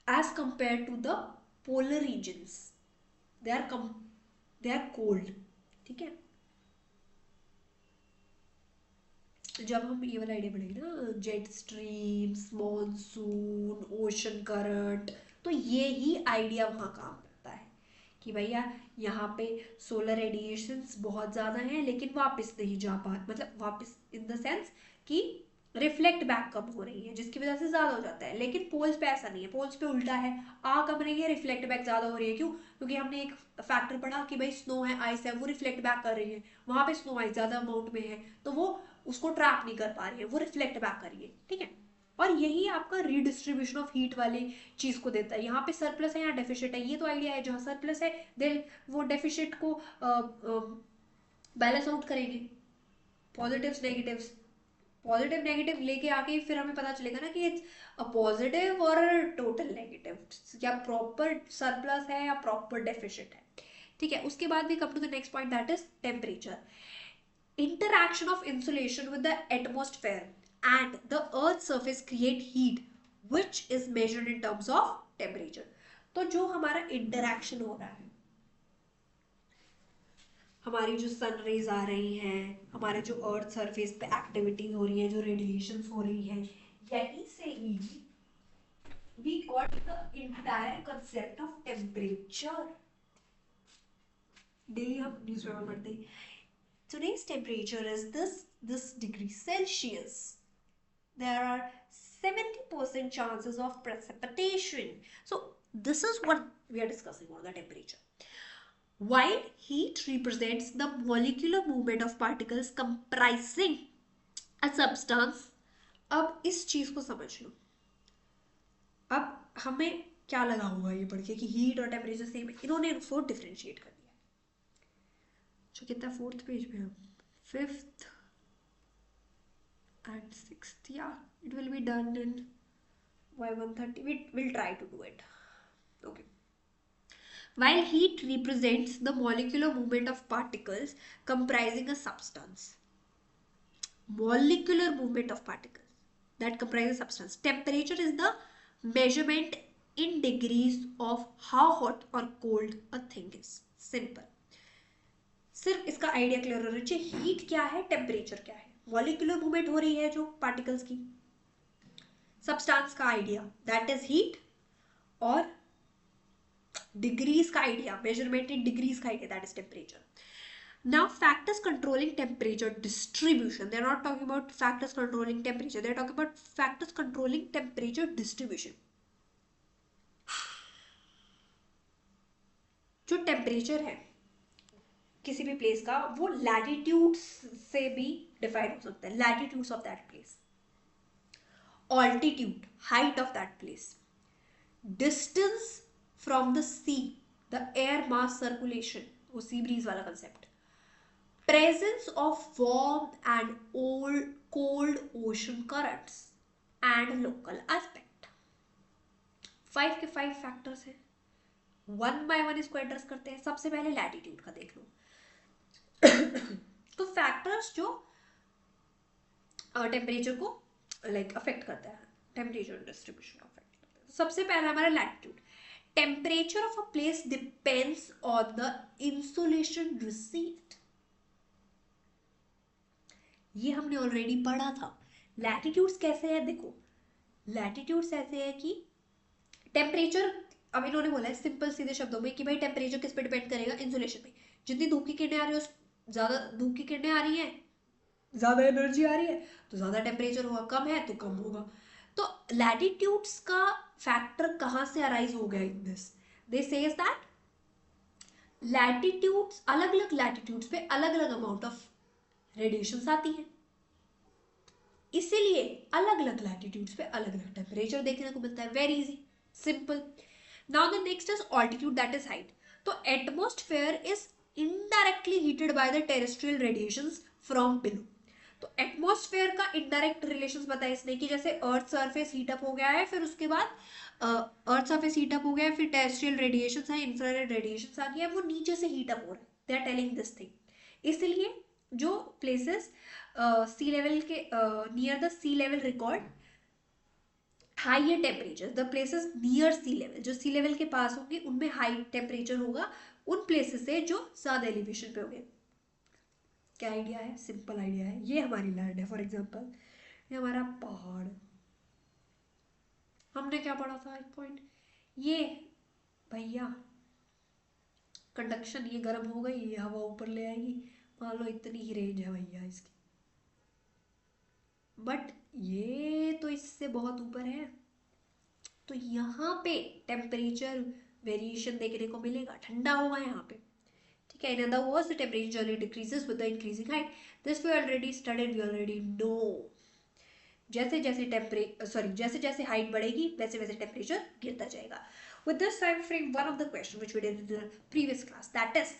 as compare to the polar regions, they are they are cold. ठीक है, जब हम ये वाला आइडिया पढ़ेंगे ना, jet streams, monsoon, ocean current, तो ये ही आइडिया वहाँ काम करता है कि भैया यहाँ पे सोलर रेडिएशंस बहुत ज़्यादा हैं लेकिन वापस नहीं जा पा, मतलब वापस इन द सेंस कि रिफ्लेक्ट बैक कम हो रही है, जिसकी वजह से ज़्यादा हो जाता है। लेकिन पोल्स पे ऐसा नहीं है, पोल्स पे उल्टा है, आ कम रही है, रिफ्लेक्ट बैक ज़्यादा हो रही है। क्यों? क्योंकि हमने एक फैक्टर पढ़ा कि भाई स्नो है, आइस है, वो रिफ्लेक्ट बैक कर रही है, वहाँ पे स्नो आइस ज़्यादा अमाउंट में है तो वो उसको ट्रैप नहीं कर पा रही है, वो रिफ्लेक्ट बैक कर रही है। ठीक है, और यही आपका रीडिस्ट्रीब्यूशन ऑफ हीट वाली चीज को देता है। यहाँ पे सरप्लस है, यहाँ डेफिशिट है, ये तो आइडिया है। जहाँ सरप्लस है दे वो डेफिशिट को बैलेंस आउट करेंगे, पॉजिटिव्स नेगेटिव्स, पॉजिटिव नेगेटिव लेके आके फिर हमें पता चलेगा ना कि इट्स अ पॉजिटिव और टोटल नेगेटिव, या प्रॉपर सरप्लस है या प्रॉपर डेफिशिट है। ठीक है, उसके बाद भी come to the next point, that is temperature. Interaction of insulation with the atmosphere and the earth's surface create heat, which is measured in terms of temperature. तो जो हमारा इंटरैक्शन हो रहा है, हमारी जो सन रेज आ रही हैं, हमारे जो अर्थ सरफेस पे एक्टिविटी हो रही है, जो रेडिएशंस हो रही है, यहीं से ही we got the entire concept of temperature. Daily हम न्यूज़पेपर पढ़ते हैं, today's temperature is this degree Celsius. There are 70% chances of precipitation. So This is what we are discussing on the temperature. While heat represents the molecular movement of particles comprising a substance, अब इस चीज को समझ लो. अब हमें क्या लगा होगा ये पढ़ के कि हीट और टेम्परेचर सेम है. इन्होंने इनको डिफरेंशिएट कर दिया. जो कितना फोर्थ पेज पे हम, fifth and sixth, yeah, it will be done in y130. We will try to do it. Okay. While heat represents the molecular movement of particles comprising a substance, molecular movement of particles that comprise a substance, temperature is the measurement in degrees of how hot or cold a thing is. Simple. सिर्फ इसका idea clear होना चाहिए. Heat क्या है, temperature क्या है. Molecular movement हो रही है जो पार्टिकल्स की, सब्सटेंस का आइडिया दैट इज हीट, और डिग्रीज का आइडिया, मेजरमेंट इन डिग्रीज का idea that is temperature. Now factors controlling temperature distribution, they're not talking about factors controlling temperature, they're talking about factors controlling temperature distribution. जो temperature है किसी भी place का, वो latitude से भी डिफाइन हो सकता है. Latitudes of that place, altitude, height of that place, distance from the sea, the air mass circulation, वो सी ब्रीज वाला concept, presence of warm and cold ocean currents and local aspect. 5 के 5 factors हैं. 1 by 1 इसको address करते हैं. सबसे पहले latitude का देख लो. तो फैक्टर्स जो टेम्परेचर को लाइक अफेक्ट करता है, टेम्परेचर डिस्ट्रीब्यूशन को अफेक्ट करता है. सबसे पहला हमारा latitude. Temperature of a place depends on the insulation received. ये हमने ऑलरेडी पढ़ा था. लैटिट्यूड्स कैसे है, देखो लैटिट्यूड्स ऐसे है कि टेम्परेचर, अब इन्होंने बोला है सिंपल सीधे शब्दों में कि भाई टेम्परेचर किस पे डिपेंड करेगा, इंसुलेशन पे. जितनी धूप की किरणें आ रही है, ज्यादा धूप की किरणें आ रही है, ज्यादा एनर्जी आ रही है, तो ज्यादा टेम्परेचर होगा. कम है तो कम होगा. तो लैटिट्यूड्स का फैक्टर कहां से अराइज हो गया in this, they says that latitudes, अलग अलग लैटिट्यूड्स पे अलग अलग अमाउंट ऑफ रेडिएशंस आती हैं, इसीलिए अलग अलग लैटिट्यूड्स पे अलग अलग टेम्परेचर देखने को मिलता है. Very easy, simple. Now the next is altitude, that is height. तो atmosphere is indirectly heated by the terrestrial radiations from below. तो एटमॉस्फेयर का इनडायरेक्ट रिलेशंस बताया इसने कि जैसे अर्थ सरफेस हीट अप हो गया है, फिर उसके बाद अर्थ सरफेस हीट अप हो गया है, फिर टेरेस्ट्रियल रेडिएशंस है, इंफ्रारेड रेडिएशंस आ गया है, वो नीचे से हीट अप हो रहा है. They are telling this thing. इसलिए जो प्लेसेस सी लेवल के near the sea level record higher temperature, the places near sea level, जो सी लेवल के पास होंगे उनमें हाई टेम्परेचर होगा उन प्लेसेस से जो ज्यादा एलिवेशन पे होंगे. क्या आइडिया है, सिंपल आइडिया है. ये हमारी लैंड है फॉर एग्जांपल, ये हमारा पहाड़. हमने क्या पढ़ा था एक पॉइंट, ये भैया कंडक्शन, ये गर्म हो गई, ये हवा ऊपर ले आएगी, मान लो इतनी ही रेंज है भैया इसकी, बट ये तो इससे बहुत ऊपर है. तो यहाँ पे टेम्परेचर वेरिएशन देखने को मिलेगा, ठंडा होगा यहाँ पे. ठीक है. In other words the temperature generally decreases with the increasing height. This we already studied, we already know. जैसे जैसे हाइट बढ़ेगी वैसे वैसे टेम्परेचर गिरता जाएगा. With this time frame, one of the question which we did in the previous class, that is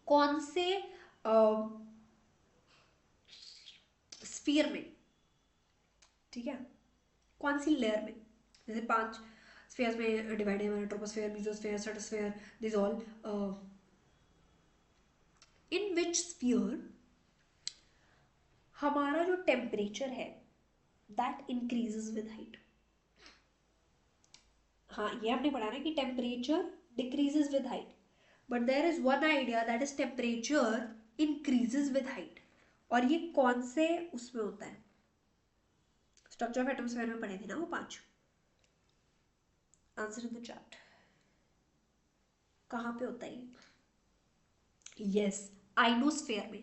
कौन से sphere में, ठीक है, कौन सी लेयर में, जैसे 5 स्फीयर्स में डिवाइड है, troposphere, mesosphere, stratosphere, this all, in which sphere हमारा जो टेम्परेचर है दैट इंक्रीजेस विद हाइट. हाँ, ये हमने पढ़ा ना कि temperature decreases with height, but there is one idea that is temperature increases with height. और ये कौन से उसमें होता है, स्ट्रक्चर ऑफ एटमॉस्फेयर में पढ़े थे ना वो 5. Answer in the chat. कहाँ पे होता है ये? यस, आइनोस्फेयर में.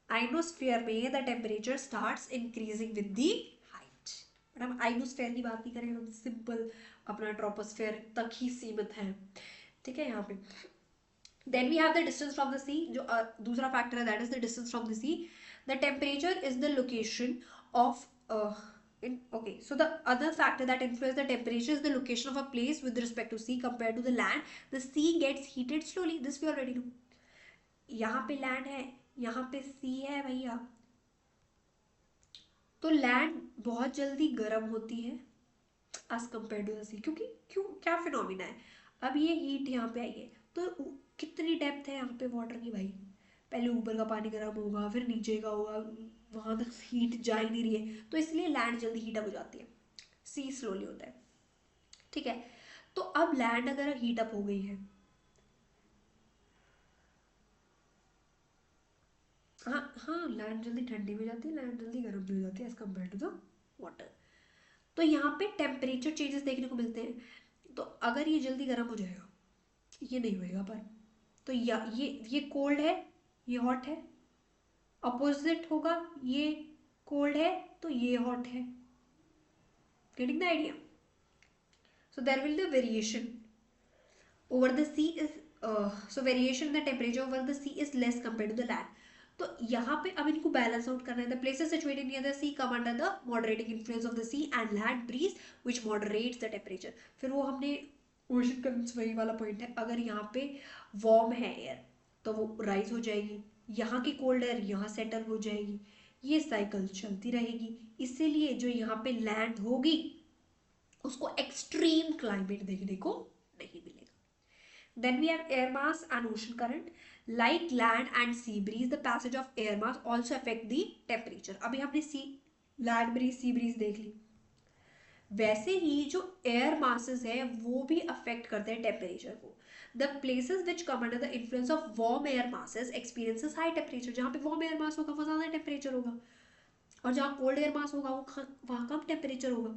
आइनोस्फेयर में the temperature starts increasing with the height. But हम आइनोस्फेयर की बात नहीं करेंगे, हम सिंपल अपना ट्रोपोस्फेयर तक ही सीमित हैं, ठीक है यहाँ पे। Then we have the distance from the sea, जो दूसरा फैक्टर है, that is the distance from the sea. The temperature is the location of okay, so the other factor that influences the temperature is the location of a place with respect to sea compared to the land. The sea gets heated slowly, this we already know. यहाँ पे land है, यहाँ पे सी है भैया, तो land बहुत जल्दी गर्म होती है एज कम्पेयर टू द सी, क्योंकि क्यों, क्या फिनोमिना है, अब ये हीट यहाँ पे आई है, तो कितनी डेप्थ है यहाँ पे वाटर की भाई, पहले ऊपर का पानी गर्म होगा, फिर नीचे का होगा, वहां तक हीट जा ही नहीं रही है, तो इसलिए लैंड जल्दी हीट अप हो जाती है, सी स्लोली होता है, ठीक है। तो अब लैंड अगर हीट अप हो गई है, हाँ हाँ, लैंड जल्दी ठंडी हो जाती है, लैंड जल्दी गर्म भी हो जाती है as compare to the water, तो यहाँ पे टेम्परेचर चेंजेस देखने को मिलते हैं। तो अगर ये जल्दी गर्म हो जाएगा, ये नहीं होएगा पर, तो ये कोल्ड है, ये हॉट है, अपोजिट होगा, ये कोल्ड है तो ये हॉट है, getting the idea. So there will be the variation over the sea is so variation in the temperature over the sea is less compared to the land. तो यहाँ पे अब इनको बैलेंस आउट करना है. The places situated near the sea come under the moderating influence of the sea and land breeze which moderates the temperature. फिर वो हमने ओशन करंट्स वही वाला पॉइंट है, अगर यहाँ पे वार्म है एयर तो वो राइज हो जाएगी, यहाँ की कोल्ड एयर यहाँ सेटल हो जाएगी, ये साइकिल चलती रहेगी, इसीलिए जो यहाँ पे लैंड होगी उसको एक्सट्रीम क्लाइमेट देखने को नहीं मिलेगा. Then we have air mass and ocean current. Like land and sea breeze, the passage of air mass also affect the temperature. अभी हमने land breeze, sea breeze देख ली. वैसे ही जो air masses है वो भी affect करते हैं temperature को. The places which come under the influence of warm air masses experiences high temperature. जहाँ पे warm air mass होगा वो ज़्यादा temperature होगा, और जहाँ cold air mass होगा वो वहाँ कम temperature होगा.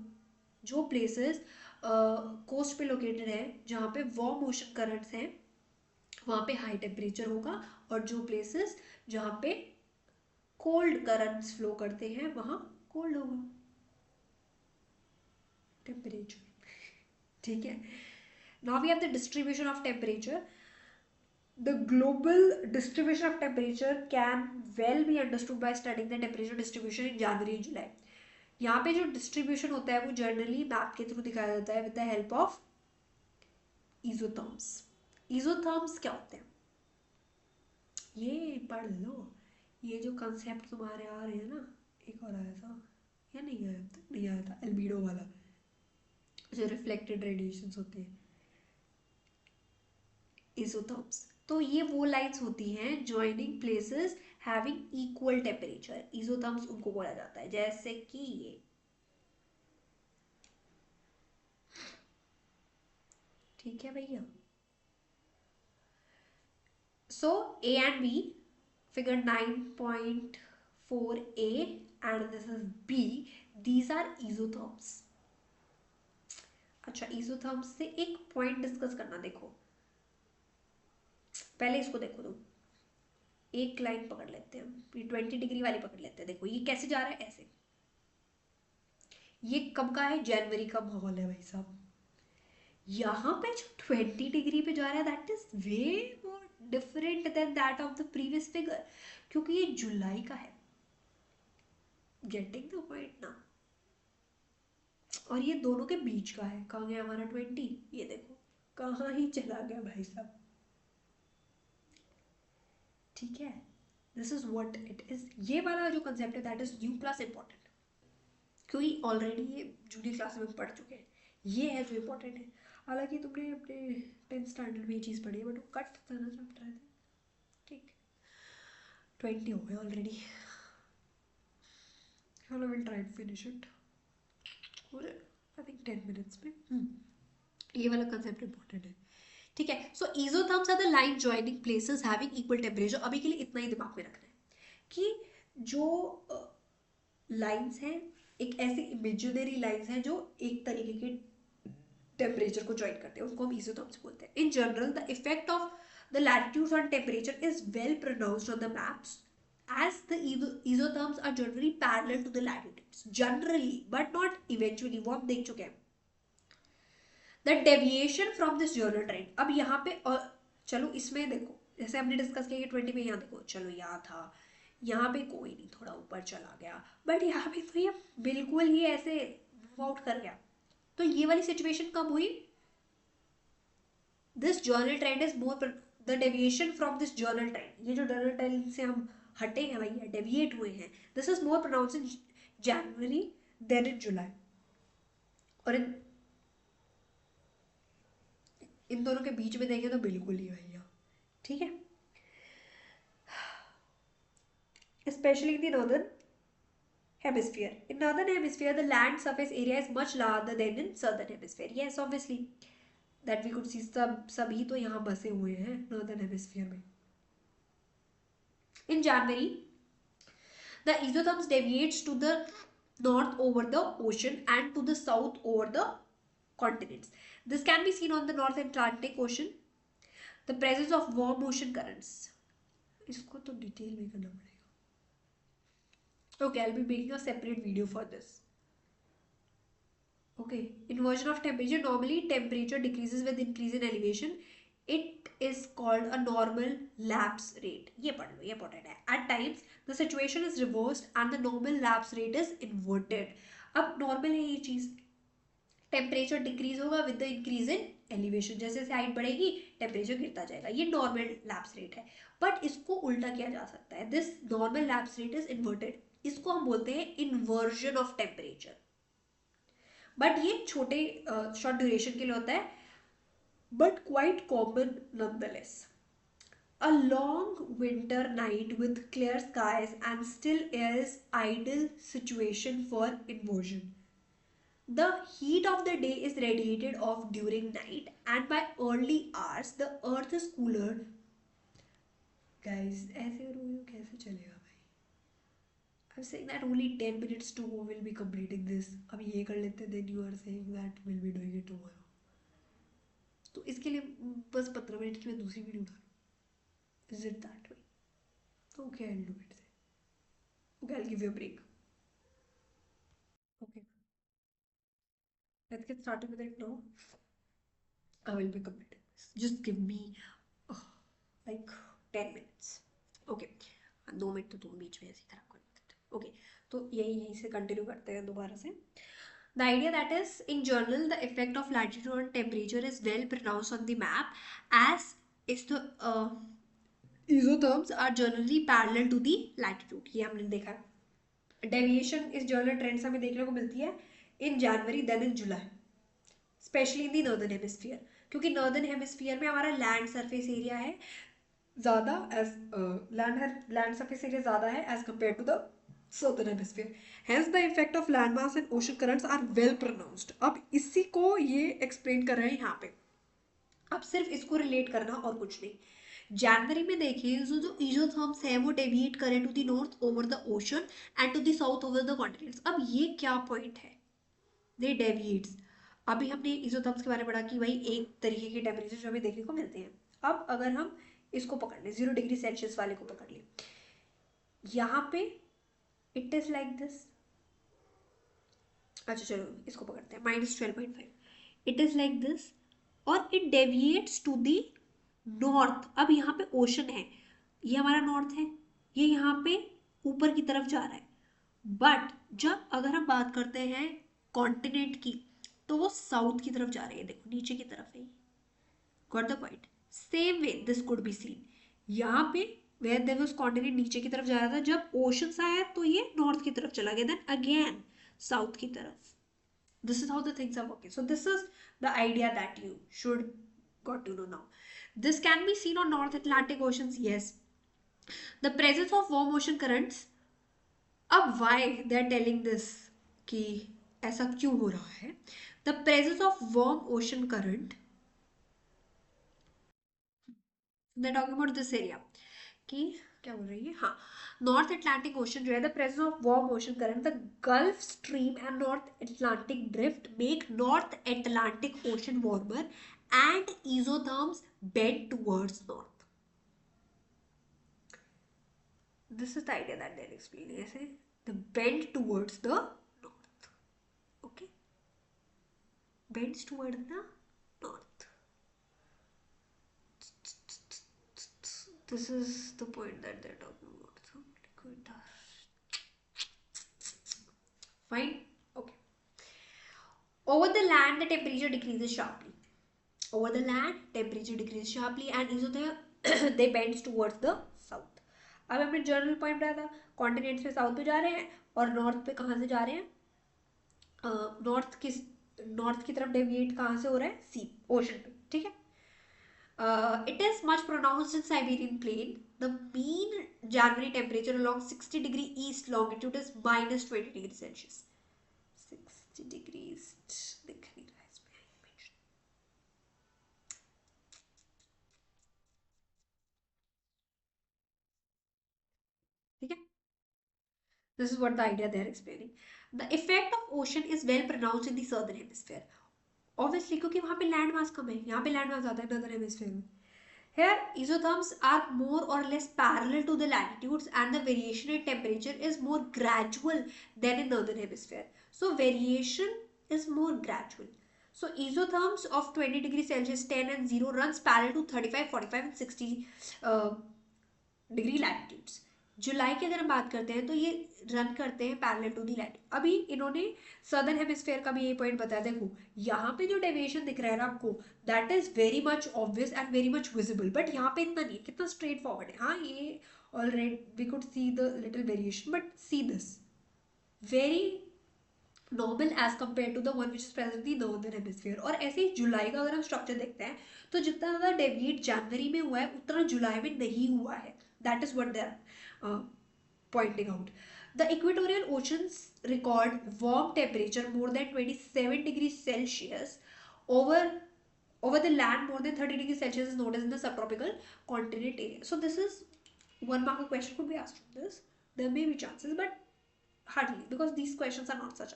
जो प्लेसेस कोस्ट पे लोकेटेड है, जहाँ पे वार्म ओशन करंट्स हैं, वहाँ पे हाई टेम्परेचर होगा, और जो प्लेसेस जहाँ पे कोल्ड करंट्स फ्लो करते हैं वहाँ कोल्ड होगा टेम्परेचर, ठीक है. Now we have the distribution of temperature. The global distribution of temperature can well be understood by studying the temperature distribution in January and July. यहाँ पे जो डिस्ट्रीब्यूशन होता है वो जनरली मैप के थ्रू दिखाया जाता है विद द हेल्प ऑफ इजोथर्म्स. इजोथर्म्स क्या होते हैं ये पढ़ लो, ये जो कंसेप्ट तुम्हारे आ रहे हैं ना, एक और आया था या नहीं आया था, नहीं आया था, एल्बिडो वाला, जो रिफ्लेक्टेड रेडिएशंस होते हैं, इजोथर्म्स. तो ये वो लाइन्स होती हैं joining places having equal temperature, isotherms उनको बोला जाता है, जैसे कि ये, ठीक है भैया. So A and B, figure 9.4a and this is B, these are isotherms. अच्छा, isotherms से एक पॉइंट डिस्कस करना. देखो पहले इसको देखो, तुम एक लाइन पकड़ लेते हैं, ये 20 डिग्री वाली पकड़ लेते हैं. देखो ये कैसे जा रहा है, ऐसे. ये कब का है, जनवरी का माहौल है भाई साहब. यहाँ पे जो 20 डिग्री पे जा रहा है that is way more different than that of the previous figure, क्योंकि ये जुलाई का है. गेटिंग द पॉइंट ना. और ये दोनों के बीच का है. कहाँ गया हमारा 20, ये देखो कहाँ ही चला गया भाई साहब, ठीक है. This is what it is. ये वाला जो कंसेप्ट है that is new plus important, क्योंकि ऑलरेडी ये जूनियर क्लास में पढ़ चुके हैं. ये है जो इम्पोर्टेंट है. हालांकि तुमने अपने 10th स्टैंडर्ड में ये चीज़ पढ़ी है, बट वो कट था ना चैप्टर है, ठीक. 20 हो गए ऑलरेडी. चलो will try to finish it पूरे, आई थिंक 10 मिनट्स में. ये वाला कंसेप्ट इंपॉर्टेंट है, ठीक है. So isotherms are the line joining places having equal temperature. अभी के लिए इतना ही दिमाग में रखना है कि जो लाइंस हैं, एक ऐसी इमेजिनरी लाइंस हैं जो एक तरीके के टेम्परेचर को ज्वाइन करते हैं, उनको हम इजोथर्म्स बोलते हैं. In general the effect of the latitudes on temperature is well pronounced on the maps as the isotherms are generally parallel to the latitudes, generally but not eventually, वो हम देख चुके हैं. The deviation from this journal trend, अब यहाँ पे चलो इसमें देखो, जैसे हमने डिस्कस किया कि 20 में यहाँ देखो, चलो यहाँ था, यहाँ पे कोई नहीं, थोड़ा ऊपर चला गया, बट यहाँ पे तो ये बिल्कुल ही ऐसे मूव आउट कर गया. तो ये वाली सिचुएशन कब हुई? This journal trend is more, the deviation from this journal trend, ये जो जर्नल ट्रेंड से हम हटे हैं भैया, डेविएट हुए हैं, this is more pronounce in January then in July. और इन दोनों के बीच में देखें तो बिल्कुल ही भैया, ठीक है. Specially in the northern hemisphere. In northern hemisphere, the land surface area is much larger than in southern hemisphere. Yes, obviously that we could see. सभी तो यहाँ बसे हुए हैं northern hemisphere में. In January, the isotherms deviates to the north over the ocean and to the south over the continents. This can be seen on the North Atlantic Ocean. The presence of warm ocean currents. इसको तो detail में करना पड़ेगा. Okay, I'll be making a separate video for this. Okay, inversion of temperature. Normally, temperature decreases with increase in elevation. It is called a normal lapse rate. ये पढ़ लो, ये important है. At times, the situation is reversed and the normal lapse rate is inverted. अब normal है ये चीज़. Temperature decrease होगा with the increase in elevation, जैसे जैसे हाइट बढ़ेगी टेम्परेचर गिरता जाएगा. ये नॉर्मल लैप्स रेट है. बट इसको उल्टा किया जा सकता है. This normal lapse rate is inverted. इसको हम बोलते हैं इन्वर्जन ऑफ टेम्परेचर. बट ये छोटे शॉर्ट ड्यूरेशन के लिए होता है, but quite common nonetheless. A long winter night with clear skies and still air is ideal situation for inversion. The heat of the day is radiated off during night and by early hours the earth is cooler. Guys, ऐसे रोयो कैसे चलेगा भाई? I'm saying that only 10 minutes to go will be completing this. अब ये कर लेते हैं, then you are saying that we'll be doing it tomorrow. तो इसके लिए बस 15 मिनट की मैं दूसरी वीडियो उठा लूँ. Is it that way? Okay, I'll do it then. Okay, I'll give you a break. Okay. Let's get started with it now. I will be completing this. Just give me like 10 minutes. Okay. 2 minute तो तुम बीच में ऐसे खराब कर देते. Okay. तो यहीं से कंटिन्यू करते हैं दोबारा से. The idea that is, in general, the effect of latitude on temperature is well pronounced on the map, as is the isotherms are generally parallel to the latitude. ये हमने देखा है. Deviation इस journal trends हमें देखने को मिलती है in January then in July, specially in the northern hemisphere, क्योंकि नॉर्दर्न हेमिस्फीयर में हमारा लैंड सरफेस एरिया है ज़्यादा, एज लैंड सरफेस एरिया ज़्यादा है as compare to the southern hemisphere. Hence the effect of land mass and ocean currents are well pronounced. अब इसी को ये एक्सप्लेन कर रहे हैं यहाँ पे. अब सिर्फ इसको रिलेट करना और कुछ नहीं. जनवरी में देखिए जो isotherms है वो डेविएट करें to the north over the ocean and to the south over the continents. अब ये क्या पॉइंट है? They deviates. अभी हमने isotherms के बारे में पढ़ा कि भाई एक तरीके के टेम्परेचर जो हमें देखने को मिलते हैं. अब अगर हम इसको पकड़ लें, 0 डिग्री सेल्सियस वाले को पकड़ लें, यहाँ पे इट इज लाइक दिस. अच्छा चलो इसको पकड़ते हैं, -12.5. इट इज लाइक दिस और it deviates to the north. अब यहाँ पे ओशन है, ये हमारा नॉर्थ है, ये यहाँ पे ऊपर की तरफ जा रहा है. बट जब अगर हम बात करते हैं कॉन्टिनेंट की, तो वो साउथ की तरफ जा रही है. देखो नीचे की तरफ है. Got the point? Same way this could be scene. यहाँ पे वेयर देयर वाज कॉन्टिनेंट नीचे की तरफ जा रहा था, जब ओशंस आया तो ये नॉर्थ की तरफ चला गया, देन अगेन साउथ की तरफ. This is how the things are working. So this is the idea that you should got to know now. This can be seen on North Atlantic oceans. Yes, the presence of warm ocean currents. अब why they are telling this कि ऐसा क्यों हो रहा है? The presence of warm ocean current, they talking about this area कि क्या बोल रही है, हाँ, नॉर्थ अटलांटिक ओशन जो है, the presence of warm ocean current, the gulf stream and north Atlantic drift make north Atlantic ocean warmer and isotherms bend towards north. this is the idea that they're explaining. I say the bend towards the north. Okay, bends towards the north. This is the point that they're talking about. So liquid dust. Fine. Okay. Over the land, the temperature decreases sharply. Over the land, temperature decreases sharply, and is the they bends towards the south. अब हमने general point बताया था, continent से south पे जा रहे हैं और नॉर्थ पे कहाँ से जा रहे हैं? नॉर्थ की तरफ डेविएट कहाँ से हो रहा है? सी, ओशन पे. ठीक है. It is much pronounced in Siberian plain. The mean January temperature along 60-degree east longitude is minus 20 degrees Celsius. 60 degrees. दिख नहीं रहा है इसमें image. ठीक है. This is what the idea they are explaining. The effect of ocean is well pronounced in the southern hemisphere. Obviously, क्योंकि वहाँ पे लैंड मास कम है, यहाँ पे लैंड मास ज़्यादा है नॉर्दर्न हेमिस्फीयर में. Here, isotherms are more or less parallel to the latitudes, and the variation in temperature is more gradual than in northern hemisphere. So variation is more gradual. So isotherms of 20 degrees Celsius, 10 and 0 runs parallel to 35, 45 and 60 uh, degree latitudes. जुलाई की अगर हम बात करते हैं तो ये run करते हैं पैरेलल टू दी लैटिट्यूड. अभी इन्होंने सदर्न हेमिस्फेयर का भी ये पॉइंट बताया. देखो यहाँ पे जो डेविएशन दिख रहा है ना आपको, that is very much obvious and very much visible, but यहाँ पे इतना नहीं है. कितना स्ट्रेट फॉरवर्ड है. हाँ, ये already we could see the little variation, but see this very normal as compare to the one which is present the northern hemisphere. और ऐसे ही जुलाई का अगर हम स्ट्रक्चर देखते हैं तो जितना ज़्यादा डेविएट जनवरी में हुआ है उतना जुलाई में नहीं हुआ है. That is what they are pointing out. The equatorial oceans record warm temperature more than 27 degrees Celsius. Over over the land, more than 30 degrees Celsius is known as in the subtropical continent area. So this is one mark a question could be asked from this. There may be chances, but hardly, because these questions are not such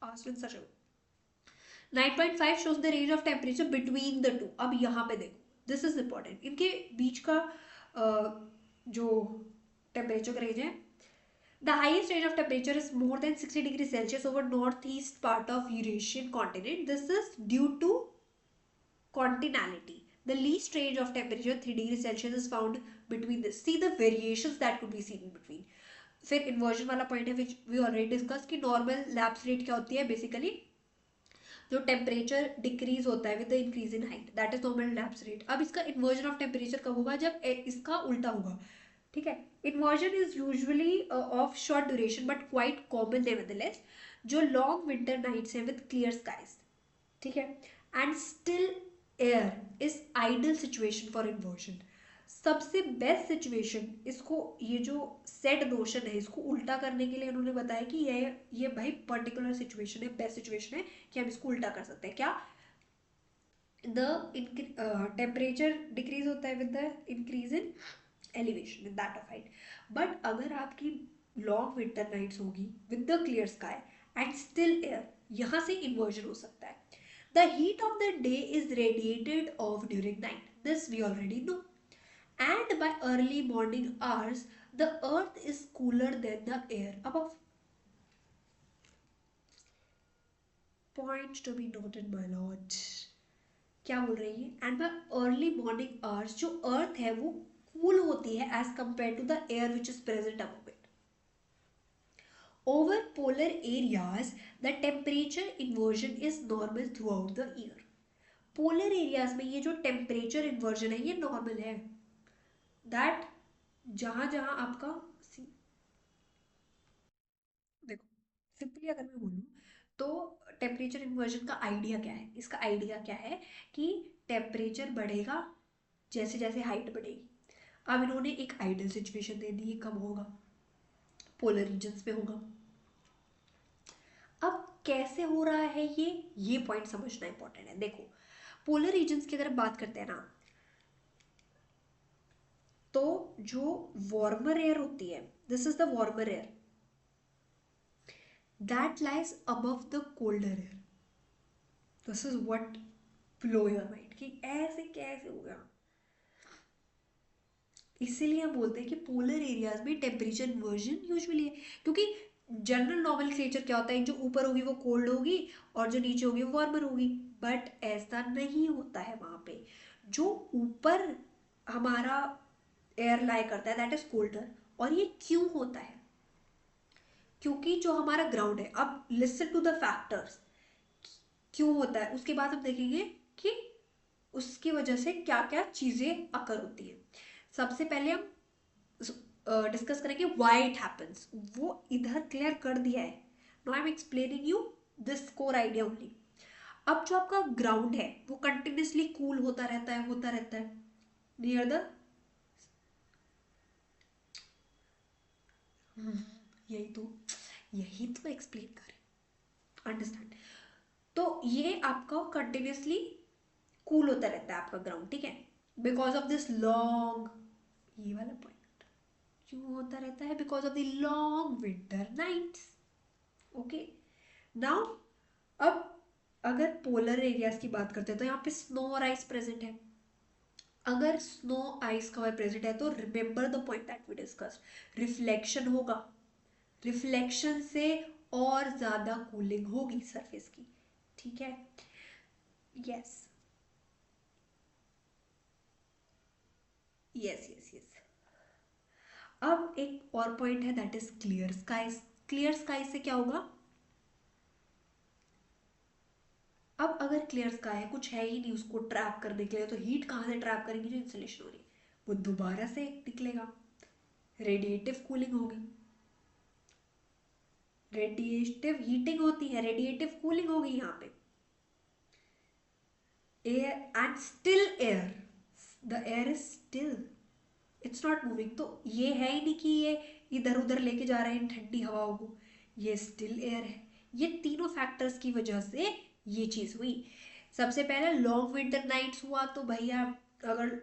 asked in such a way. 9.5 shows the range of temperature between the two. अब यहाँ पे देखो, this is important. इनके बीच का जो temperature का range है, the highest range of temperature is more than 60 degrees Celsius over northeast part of Eurasian continent. This is due to continentality. The least range of temperature 3 degrees Celsius is found between this. See the variations that could be seen in between. फिर inversion वाला point है which we already discuss कि normal lapse rate क्या होती है. Basically जो temperature decrease होता है with the increase in height, that is normal lapse rate. अब इसका इन्वर्जन ऑफ टेम्परेचर कब होगा? जब इसका उल्टा होगा. ठीक है. Inversion is usually of short duration but quite common nevertheless. जो लॉन्ग विंटर नाइट्स हैं विद क्लियर स्काइज, ठीक है, and still air is ideal situation for inversion. सबसे बेस्ट सिचुएशन, इसको ये जो सेट नोशन है इसको उल्टा करने के लिए उन्होंने बताया कि ये भाई पर्टिकुलर सिचुएशन है, बेस्ट सिचुएशन है कि हम इसको उल्टा कर सकते हैं. क्या? द टेम्परेचर डिक्रीज होता है with the increase in elevation in that of height. But अगर आपकी लॉन्ग विंटर नाइट्स होगी with the clear sky and still air, यहाँ से इन्वर्जन हो सकता है. The heat of the day is radiated off during night. This we already know. And by early morning hours, the earth is cooler than the air above. Point to be noted, my lord. क्या बोल रही है? And by early morning hours, जो earth है वो cool होती है as compared to the air which is present above it. Over polar areas, the temperature inversion is normal throughout the year. Polar areas में ये जो temperature inversion है ये normal है. दैट जहां जहां आपका देखो, सिंपली अगर मैं बोलूँ तो टेम्परेचर इन्वर्जन का आइडिया क्या है? इसका आइडिया क्या है कि टेम्परेचर बढ़ेगा जैसे जैसे हाइट बढ़ेगी. अब इन्होंने एक आइडियल सिचुएशन दे दी. कब होगा? पोलर रीजन्स में होगा. अब कैसे हो रहा है ये पॉइंट समझना इंपॉर्टेंट है. देखो, पोलर रीजन्स की अगर बात करते हैं ना, तो जो वार्मर एयर होती है, this is the warmer air that lies above the colder air. This is what blow your mind कि ऐसे कैसे हो गया. इसीलिए हम बोलते हैं कि पोलर एरियाज में टेम्परेचर इन्वर्जन यूजुअली है, क्योंकि जनरल नॉमेनक्लेचर क्या होता है, जो ऊपर होगी वो कोल्ड होगी और जो नीचे होगी वो वार्मर होगी, बट ऐसा नहीं होता है वहां पे। जो ऊपर हमारा एयर लाई करता है दैट इज कोल्डर। और ये क्यों होता है? क्योंकि जो हमारा ग्राउंड है, अब लिसन टू द फैक्टर्स, क्यों होता है उसके बाद हम देखेंगे कि उसकी वजह से क्या क्या चीजें अकर होती है। सबसे पहले हम डिस्कस करेंगे व्हाई इट हैपेंस, वो इधर क्लियर कर दिया है। Now I am explaining you this core idea only. अब जो आपका ग्राउंड है वो कंटिन्यूसली कूल होता रहता है नियर द, यही तो यही तो एक्सप्लेन करें, अंडरस्टैंड। तो ये आपका कंटिन्यूसली कूल होता रहता है आपका ग्राउंड, ठीक है, बिकॉज ऑफ दिस लॉन्ग, ये वाला पॉइंट क्यों होता रहता है, because of the long winter nights. Okay, now अब अगर पोलर एरियाज की बात करते हैं तो यहाँ पे स्नो और आइस प्रेजेंट है। अगर स्नो आइस कवर प्रेजेंट है तो remember the point that we discuss, reflection होगा, रिफ्लेक्शन से और ज्यादा कूलिंग होगी सरफेस की, ठीक है। Yes yes yes yes. अब एक और पॉइंट है that is clear skies. Clear sky से क्या होगा? अब अगर क्लियर स्काई है, कुछ है ही नहीं उसको ट्रैप करने के लिए, तो हीट कहाँ से ट्रैप करेंगे? जो इंसुलेशन हो रही है वो दोबारा से निकलेगा, रेडिएटिव कूलिंग होगी। रेडिएटिव हीटिंग होती है, रेडिएटिव कूलिंग होगी यहाँ पे। Air and still air, the air is still, it's not moving. तो ये है ही नहीं कि ये इधर उधर लेके जा रहे हैं ठंडी हवाओं को, ये स्टिल एयर है। ये तीनों फैक्टर्स की वजह से ये चीज हुई। सबसे पहले लॉन्ग विंटर नाइट्स हुआ, तो भैया अगर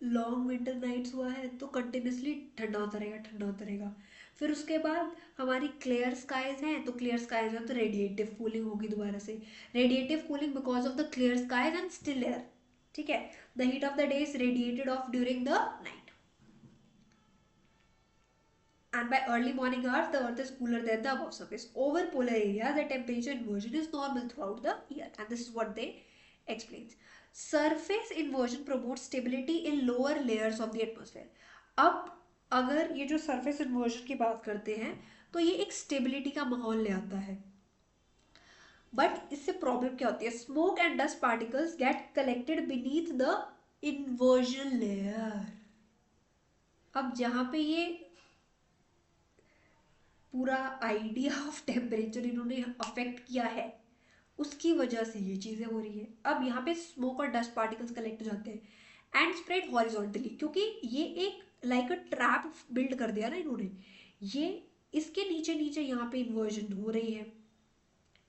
लॉन्ग विंटर नाइट्स हुआ है तो कंटिन्यूसली ठंडा होता रहेगा, ठंडा होता रहेगा। फिर उसके बाद हमारी क्लियर स्काइज हैं, तो क्लियर स्काइज है तो रेडिएटिव कूलिंग होगी दोबारा से, radiative cooling because of the clear skies and still air, ठीक है। The heat of the day is radiated off during the night, and by early morning hours the earth is cooler than the above surface. Over polar area the temperature inversion is normal throughout the year, and this is what they explains. Surface inversion promotes stability in lower layers of the atmosphere. अब अगर ये जो surface inversion की बात करते हैं तो ये एक stability का माहौल ले आता है, बट इससे प्रॉब्लम क्या होती है? Smoke and dust particles get collected beneath the inversion layer. अब जहां पे ये पूरा आइडिया ऑफ टेम्परेचर इन्होंने अफेक्ट किया है, उसकी वजह से ये चीजें हो रही है। अब यहाँ पे स्मोक और डस्ट पार्टिकल्स कलेक्ट हो जाते हैं एंड स्प्रेड हॉरिजॉन्टली, क्योंकि ये एक लाइक अ ट्रैप बिल्ड कर दिया ना इन्होंने, ये इसके नीचे नीचे यहाँ पे इन्वर्जन हो रही है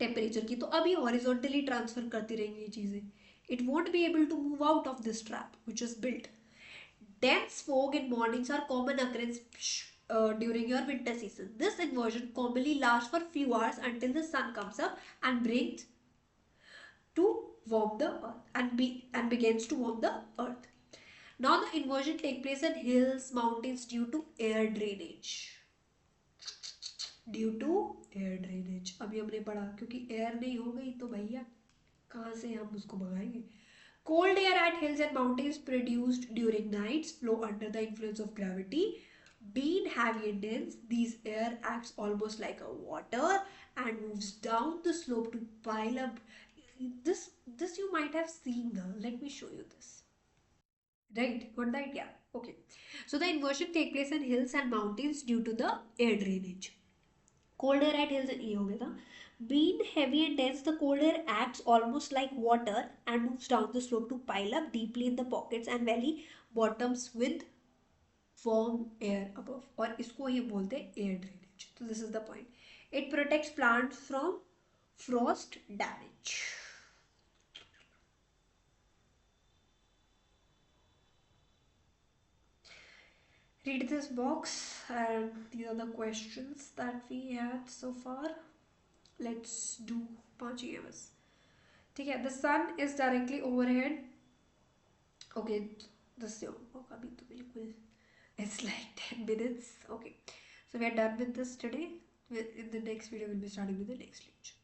टेम्परेचर की, तो अब ये हॉरिजॉन्टली ट्रांसफर करती रहेंगी ये चीजें, it won't be able to move out of this trap which is built. Dense fog in mornings are common occurrence during your winter season. This inversion commonly lasts for few hours until the sun comes up and brings to warm the earth and begins to warm the earth. Now the inversion take place in hills, mountains due to air drainage. Due to air drainage, अभी हमने पढ़ा, क्योंकि air नहीं हो गई तो भैया कहाँ से हम उसको मंगाएंगे। Cold air at hills and mountains produced during nights flow under the influence of gravity. Being heavy and dense, these air acts almost like a water and moves down the slope to pile up. This you might have seen now. Let me show you this. Right, got the idea? Okay. So the inversion take place in hills and mountains due to the air drainage. Cold air at hills, ये हो गया था. Being heavy and dense, the cold air acts almost like water and moves down the slope to pile up deeply in the pockets and valley bottoms with warm air above. और इसको ये बोलते हैं air drainage. So this is the point. It protects plants from frost damage. Read this box, and these are the questions that we had so far. Let's do 5 EMS. ठीक है, the sun is directly overhead. Okay, दस्यो होगा अभी तो बिल्कुल It's like 10 minutes. Okay. So we are done with this today. In the next video, we'll be starting with the next lecture.